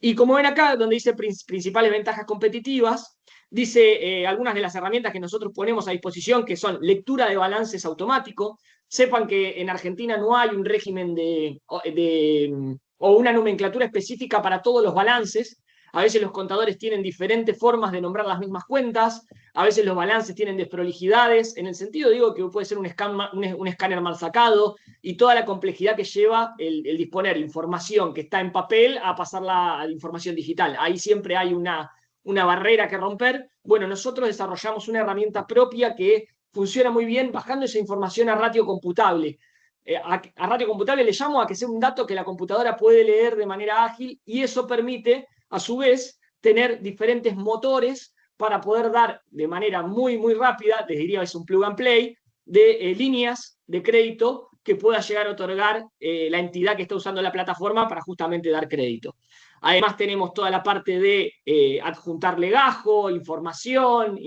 Y como ven acá, donde dice principales ventajas competitivas, dice algunas de las herramientas que nosotros ponemos a disposición, que son lectura de balances automático. Sepan que en Argentina no hay un régimen o una nomenclatura específica para todos los balances. A veces los contadores tienen diferentes formas de nombrar las mismas cuentas, a veces los balances tienen desprolijidades, en el sentido, digo, que puede ser un escáner mal sacado, y toda la complejidad que lleva el disponer información que está en papel a pasarla a la información digital. Ahí siempre hay una barrera que romper. Bueno, nosotros desarrollamos una herramienta propia que funciona muy bien bajando esa información a ratio computable. A ratio computable le llamo a que sea un dato que la computadora puede leer de manera ágil, y eso permite, a su vez, tener diferentes motores para poder dar de manera muy, muy rápida, les diría es un plug and play, de líneas de crédito que pueda llegar a otorgar la entidad que está usando la plataforma para justamente dar crédito. Además tenemos toda la parte de adjuntar legajo, información,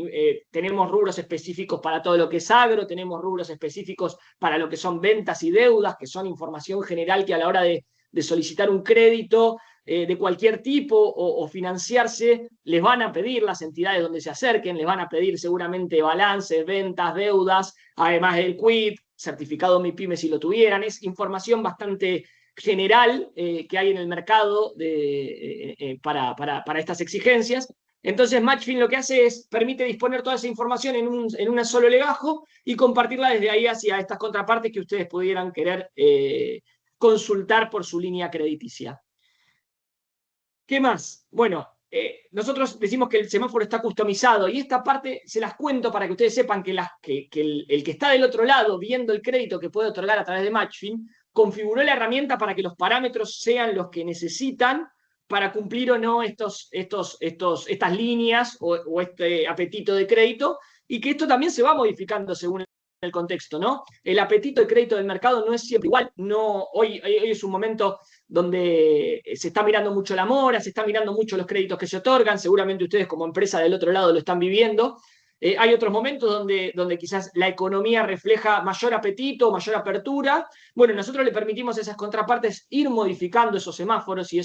tenemos rubros específicos para todo lo que es agro, tenemos rubros específicos para lo que son ventas y deudas, que son información general que a la hora de solicitar un crédito de cualquier tipo o financiarse, les van a pedir las entidades donde se acerquen, les van a pedir seguramente balances, ventas, deudas, además del quit, certificado MIPYME si lo tuvieran. Es información bastante general que hay en el mercado para estas exigencias. Entonces Matchfin lo que hace es, permite disponer toda esa información en un solo legajo y compartirla desde ahí hacia estas contrapartes que ustedes pudieran querer consultar por su línea crediticia. ¿Qué más? Bueno, nosotros decimos que el semáforo está customizado, y esta parte se las cuento para que ustedes sepan que el que está del otro lado viendo el crédito que puede otorgar a través de Matchfin configuró la herramienta para que los parámetros sean los que necesitan para cumplir o no estas líneas o este apetito de crédito, y que esto también se va modificando según el contexto, ¿no? El apetito de crédito del mercado no es siempre igual. Hoy es un momento donde se está mirando mucho la mora, se está mirando mucho los créditos que se otorgan, seguramente ustedes como empresa del otro lado lo están viviendo. Hay otros momentos donde quizás la economía refleja mayor apetito, mayor apertura. Bueno, nosotros le permitimos a esas contrapartes ir modificando esos semáforos y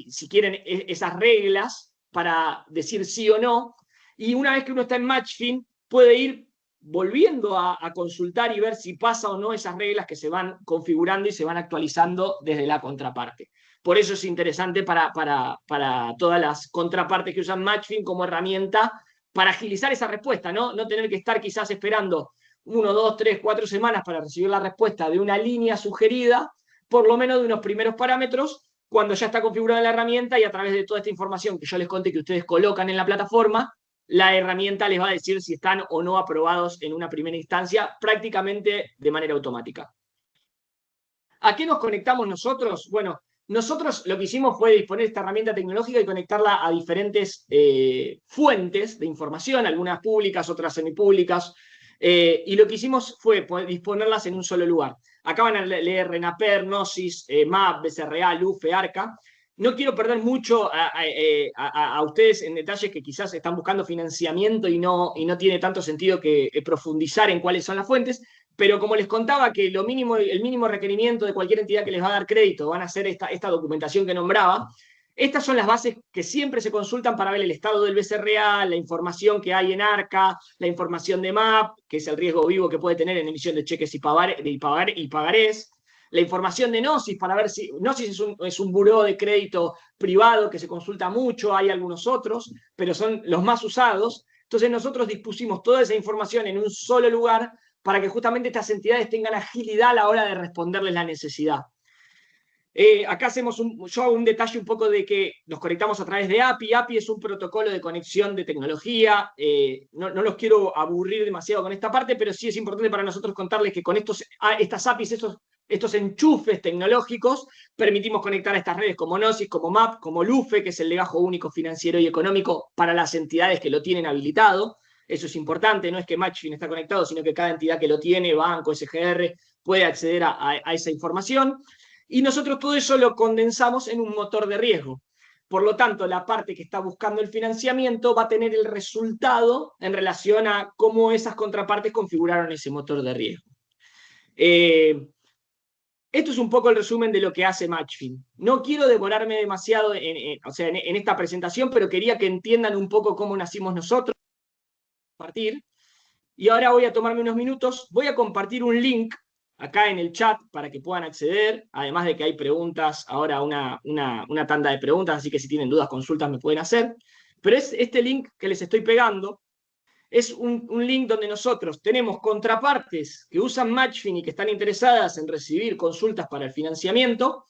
si quieren, esas reglas para decir sí o no. Y una vez que uno está en Matchfin, puede ir volviendo a consultar y ver si pasa o no esas reglas que se van configurando y se van actualizando desde la contraparte. Por eso es interesante para todas las contrapartes que usan Matchfin como herramienta para agilizar esa respuesta, ¿no? No tener que estar quizás esperando 1, 2, 3, 4 semanas para recibir la respuesta de una línea sugerida, por lo menos de unos primeros parámetros, cuando ya está configurada la herramienta, y a través de toda esta información que yo les conté que ustedes colocan en la plataforma, la herramienta les va a decir si están o no aprobados en una primera instancia, prácticamente de manera automática. ¿A qué nos conectamos nosotros? Bueno, nosotros lo que hicimos fue disponer esta herramienta tecnológica y conectarla a diferentes fuentes de información, algunas públicas, otras semipúblicas, y lo que hicimos fue disponerlas en un solo lugar. Acá van a leer RENAPER, Gnosis, MAP, BCRA, LUFE, ARCA. No quiero perder mucho a ustedes en detalles que quizás están buscando financiamiento y no tiene tanto sentido que profundizar en cuáles son las fuentes, pero como les contaba que el mínimo requerimiento de cualquier entidad que les va a dar crédito van a ser esta documentación que nombraba. Estas son las bases que siempre se consultan para ver el estado del BCRA, la información que hay en ARCA, la información de MAP, que es el riesgo vivo que puede tener en emisión de cheques y pagarés, la información de Gnosis para ver si Gnosis es un buró de crédito privado que se consulta mucho, hay algunos otros, pero son los más usados. Entonces nosotros dispusimos toda esa información en un solo lugar para que justamente estas entidades tengan agilidad a la hora de responderles la necesidad. Acá yo hago un detalle un poco de que nos conectamos a través de API. API es un protocolo de conexión de tecnología. No los quiero aburrir demasiado con esta parte, pero sí es importante para nosotros contarles que con estas APIs, estos enchufes tecnológicos, permitimos conectar a estas redes como Gnosis, como MAP, como LUFE, que es el legajo único financiero y económico para las entidades que lo tienen habilitado. Eso es importante, no es que Matchfin está conectado, sino que cada entidad que lo tiene, banco, SGR, puede acceder a esa información. Y nosotros todo eso lo condensamos en un motor de riesgo. Por lo tanto, la parte que está buscando el financiamiento va a tener el resultado en relación a cómo esas contrapartes configuraron ese motor de riesgo. Esto es un poco el resumen de lo que hace Matchfin. No quiero demorarme demasiado en esta presentación, pero quería que entiendan un poco cómo nacimos nosotros. Y ahora voy a tomarme unos minutos, voy a compartir un link acá en el chat para que puedan acceder, además de que hay preguntas, ahora una tanda de preguntas, así que si tienen dudas, consultas me pueden hacer. Pero es este link que les estoy pegando, es un link donde nosotros tenemos contrapartes que usan Matchfin y que están interesadas en recibir consultas para el financiamiento,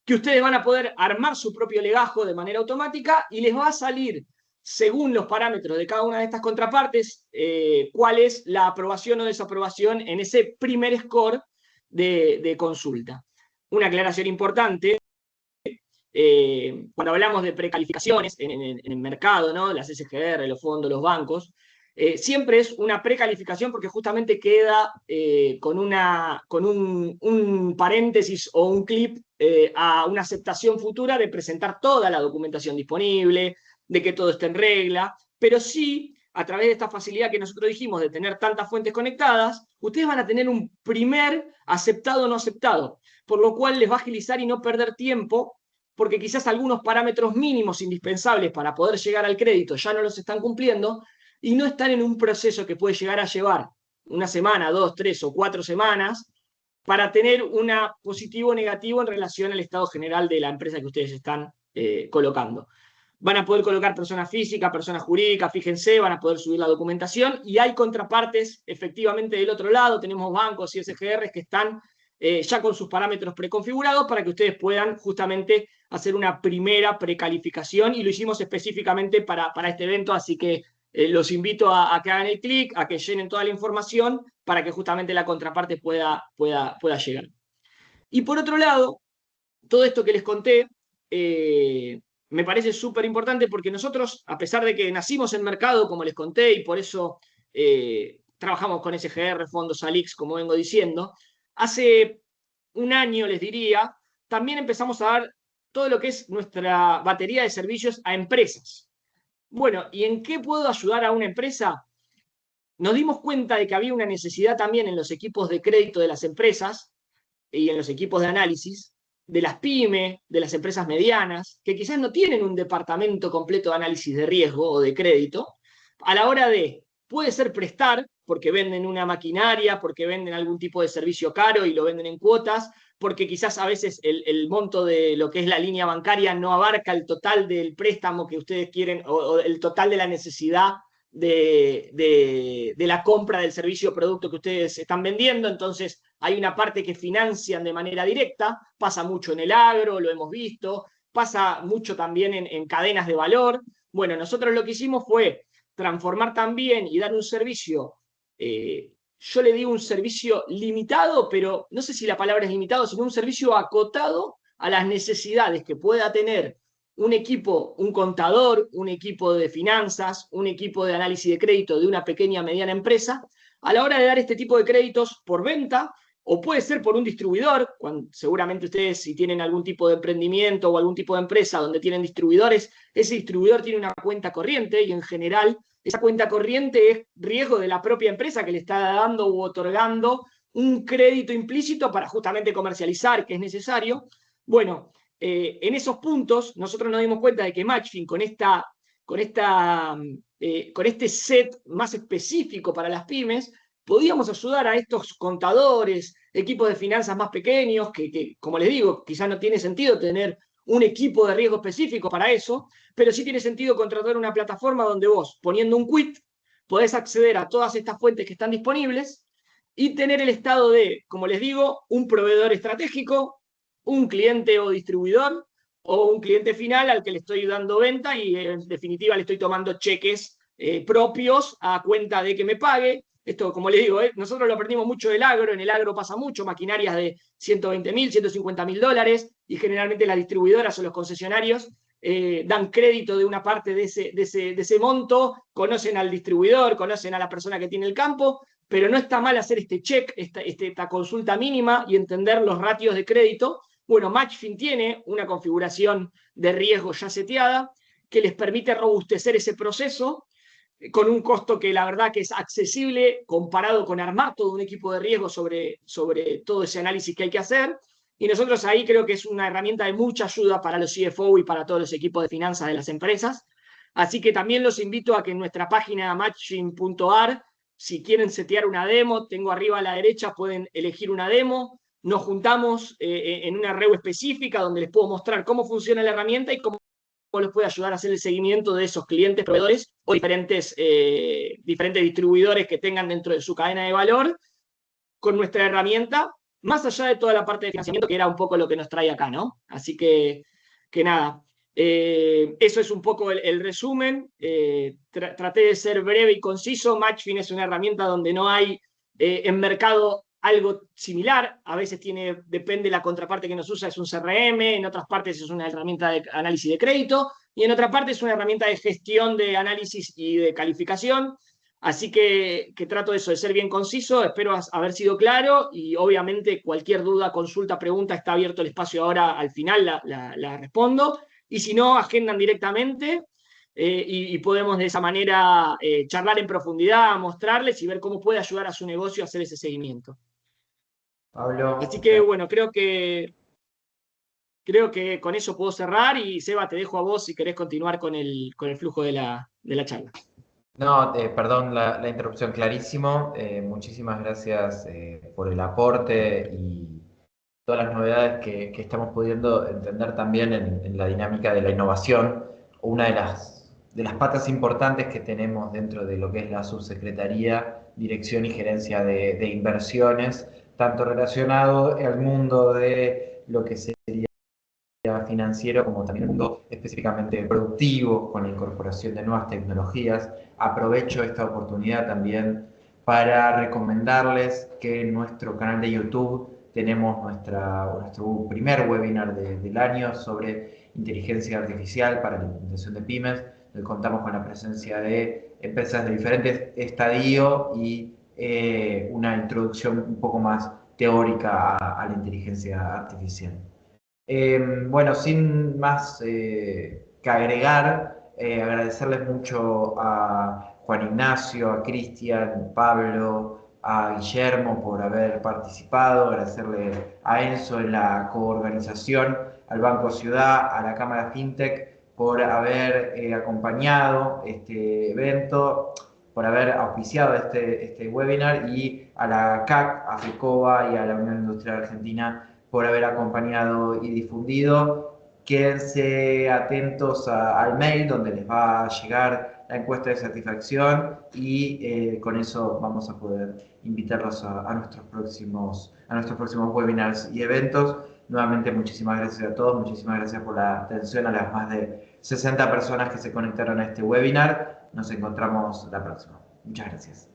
que ustedes van a poder armar su propio legajo de manera automática y les va a salir, según los parámetros de cada una de estas contrapartes, cuál es la aprobación o desaprobación en ese primer score de consulta. Una aclaración importante, cuando hablamos de precalificaciones en el mercado, ¿no? Las SGR, los fondos, los bancos, siempre es una precalificación porque justamente queda con un paréntesis o un clip a una aceptación futura de presentar toda la documentación disponible, de que todo esté en regla, pero sí, a través de esta facilidad que nosotros dijimos de tener tantas fuentes conectadas, ustedes van a tener un primer aceptado o no aceptado, por lo cual les va a agilizar y no perder tiempo, porque quizás algunos parámetros mínimos indispensables para poder llegar al crédito ya no los están cumpliendo, y no están en un proceso que puede llegar a llevar una semana, 2, 3 o 4 semanas para tener un positivo o negativo en relación al estado general de la empresa que ustedes están colocando. Van a poder colocar persona física, persona jurídica, fíjense, van a poder subir la documentación y hay contrapartes efectivamente del otro lado. Tenemos bancos y SGRs que están ya con sus parámetros preconfigurados para que ustedes puedan justamente hacer una primera precalificación y lo hicimos específicamente para este evento, así que los invito a que hagan el clic, a que llenen toda la información para que justamente la contraparte pueda llegar. Y por otro lado, todo esto que les conté me parece súper importante porque nosotros, a pesar de que nacimos en mercado, como les conté, y por eso trabajamos con SGR, fondos Alix, como vengo diciendo, hace un año, les diría, también empezamos a dar todo lo que es nuestra batería de servicios a empresas. Bueno, ¿y en qué puedo ayudar a una empresa? Nos dimos cuenta de que había una necesidad también en los equipos de crédito de las empresas y en los equipos de análisis, de las pymes, de las empresas medianas, que quizás no tienen un departamento completo de análisis de riesgo o de crédito, a la hora de, puede ser prestar, porque venden una maquinaria, porque venden algún tipo de servicio caro y lo venden en cuotas, porque quizás a veces el monto de lo que es la línea bancaria no abarca el total del préstamo que ustedes quieren o el total de la necesidad de la compra del servicio o producto que ustedes están vendiendo. Entonces hay una parte que financian de manera directa, pasa mucho en el agro, lo hemos visto, pasa mucho también en cadenas de valor. Bueno, nosotros lo que hicimos fue transformar también y dar un servicio, yo le digo un servicio limitado, pero no sé si la palabra es limitado, sino un servicio acotado a las necesidades que pueda tener un equipo, un contador, un equipo de finanzas, un equipo de análisis de crédito de una pequeña o mediana empresa, a la hora de dar este tipo de créditos por venta o puede ser por un distribuidor, seguramente ustedes si tienen algún tipo de emprendimiento o algún tipo de empresa donde tienen distribuidores, ese distribuidor tiene una cuenta corriente y en general esa cuenta corriente es riesgo de la propia empresa que le está dando u otorgando un crédito implícito para justamente comercializar, que es necesario. Bueno, en esos puntos nosotros nos dimos cuenta de que Matchfin con este set más específico para las pymes, podíamos ayudar a estos contadores, equipos de finanzas más pequeños, que como les digo, quizás no tiene sentido tener un equipo de riesgo específico para eso, pero sí tiene sentido contratar una plataforma donde vos, poniendo un quit, podés acceder a todas estas fuentes que están disponibles y tener el estado de, como les digo, un proveedor estratégico, un cliente o distribuidor, o un cliente final al que le estoy dando venta y en definitiva le estoy tomando cheques propios a cuenta de que me pague. Esto, como les digo, nosotros lo aprendimos mucho del agro, en el agro pasa mucho, maquinarias de 120.000, 150.000 dólares, y generalmente las distribuidoras o los concesionarios dan crédito de una parte de ese monto, conocen al distribuidor, conocen a la persona que tiene el campo, pero no está mal hacer este check, esta consulta mínima y entender los ratios de crédito. Bueno, Matchfin tiene una configuración de riesgo ya seteada que les permite robustecer ese proceso con un costo que la verdad que es accesible comparado con armar todo un equipo de riesgo sobre todo ese análisis que hay que hacer. Y nosotros ahí creo que es una herramienta de mucha ayuda para los CFO y para todos los equipos de finanzas de las empresas. Así que también los invito a que en nuestra página matchfin.ar, si quieren setear una demo, tengo arriba a la derecha, pueden elegir una demo. Nos juntamos en una red específica donde les puedo mostrar cómo funciona la herramienta y cómo les puede ayudar a hacer el seguimiento de esos clientes, proveedores o diferentes distribuidores que tengan dentro de su cadena de valor con nuestra herramienta, más allá de toda la parte de financiamiento, que era un poco lo que nos trae acá, ¿no? Así que nada, eso es un poco el resumen. Traté de ser breve y conciso. Matchfin es una herramienta donde no hay en mercado algo similar. A veces depende de la contraparte que nos usa, es un CRM, en otras partes es una herramienta de análisis de crédito, y en otra parte es una herramienta de gestión de análisis y de calificación. Así que trato eso de ser bien conciso, espero haber sido claro, y obviamente cualquier duda, consulta, pregunta, está abierto el espacio ahora, al final la respondo, y si no, agendan directamente. Y podemos de esa manera charlar en profundidad, mostrarles y ver cómo puede ayudar a su negocio a hacer ese seguimiento. Pablo. Así que bueno, creo que con eso puedo cerrar, y Seba, te dejo a vos si querés continuar con el flujo de la charla. No, perdón la interrupción, clarísimo. Muchísimas gracias por el aporte y todas las novedades que estamos pudiendo entender también en la dinámica de la innovación. Una de las patas importantes que tenemos dentro de lo que es la subsecretaría, dirección y gerencia de inversiones, tanto relacionado al mundo de lo que sería financiero como también el mundo específicamente productivo, con la incorporación de nuevas tecnologías. Aprovecho esta oportunidad también para recomendarles que en nuestro canal de YouTube tenemos nuestro primer webinar del año sobre inteligencia artificial para la implementación de pymes, donde contamos con la presencia de empresas de diferentes estadios y una introducción un poco más teórica a la inteligencia artificial. Bueno, sin más que agregar, agradecerles mucho a Juan Ignacio, a Cristian, Pablo, a Guillermo por haber participado, agradecerle a Enzo en la coorganización, al Banco Ciudad, a la Cámara FinTech por haber acompañado este evento, por haber auspiciado este webinar, y a la CAC, a FECOBA y a la Unión Industrial Argentina por haber acompañado y difundido. Quédense atentos al mail donde les va a llegar la encuesta de satisfacción, y con eso vamos a poder invitarlos a nuestros próximos webinars y eventos. Nuevamente, muchísimas gracias a todos, muchísimas gracias por la atención a las más de 60 personas que se conectaron a este webinar. Nos encontramos la próxima. Muchas gracias.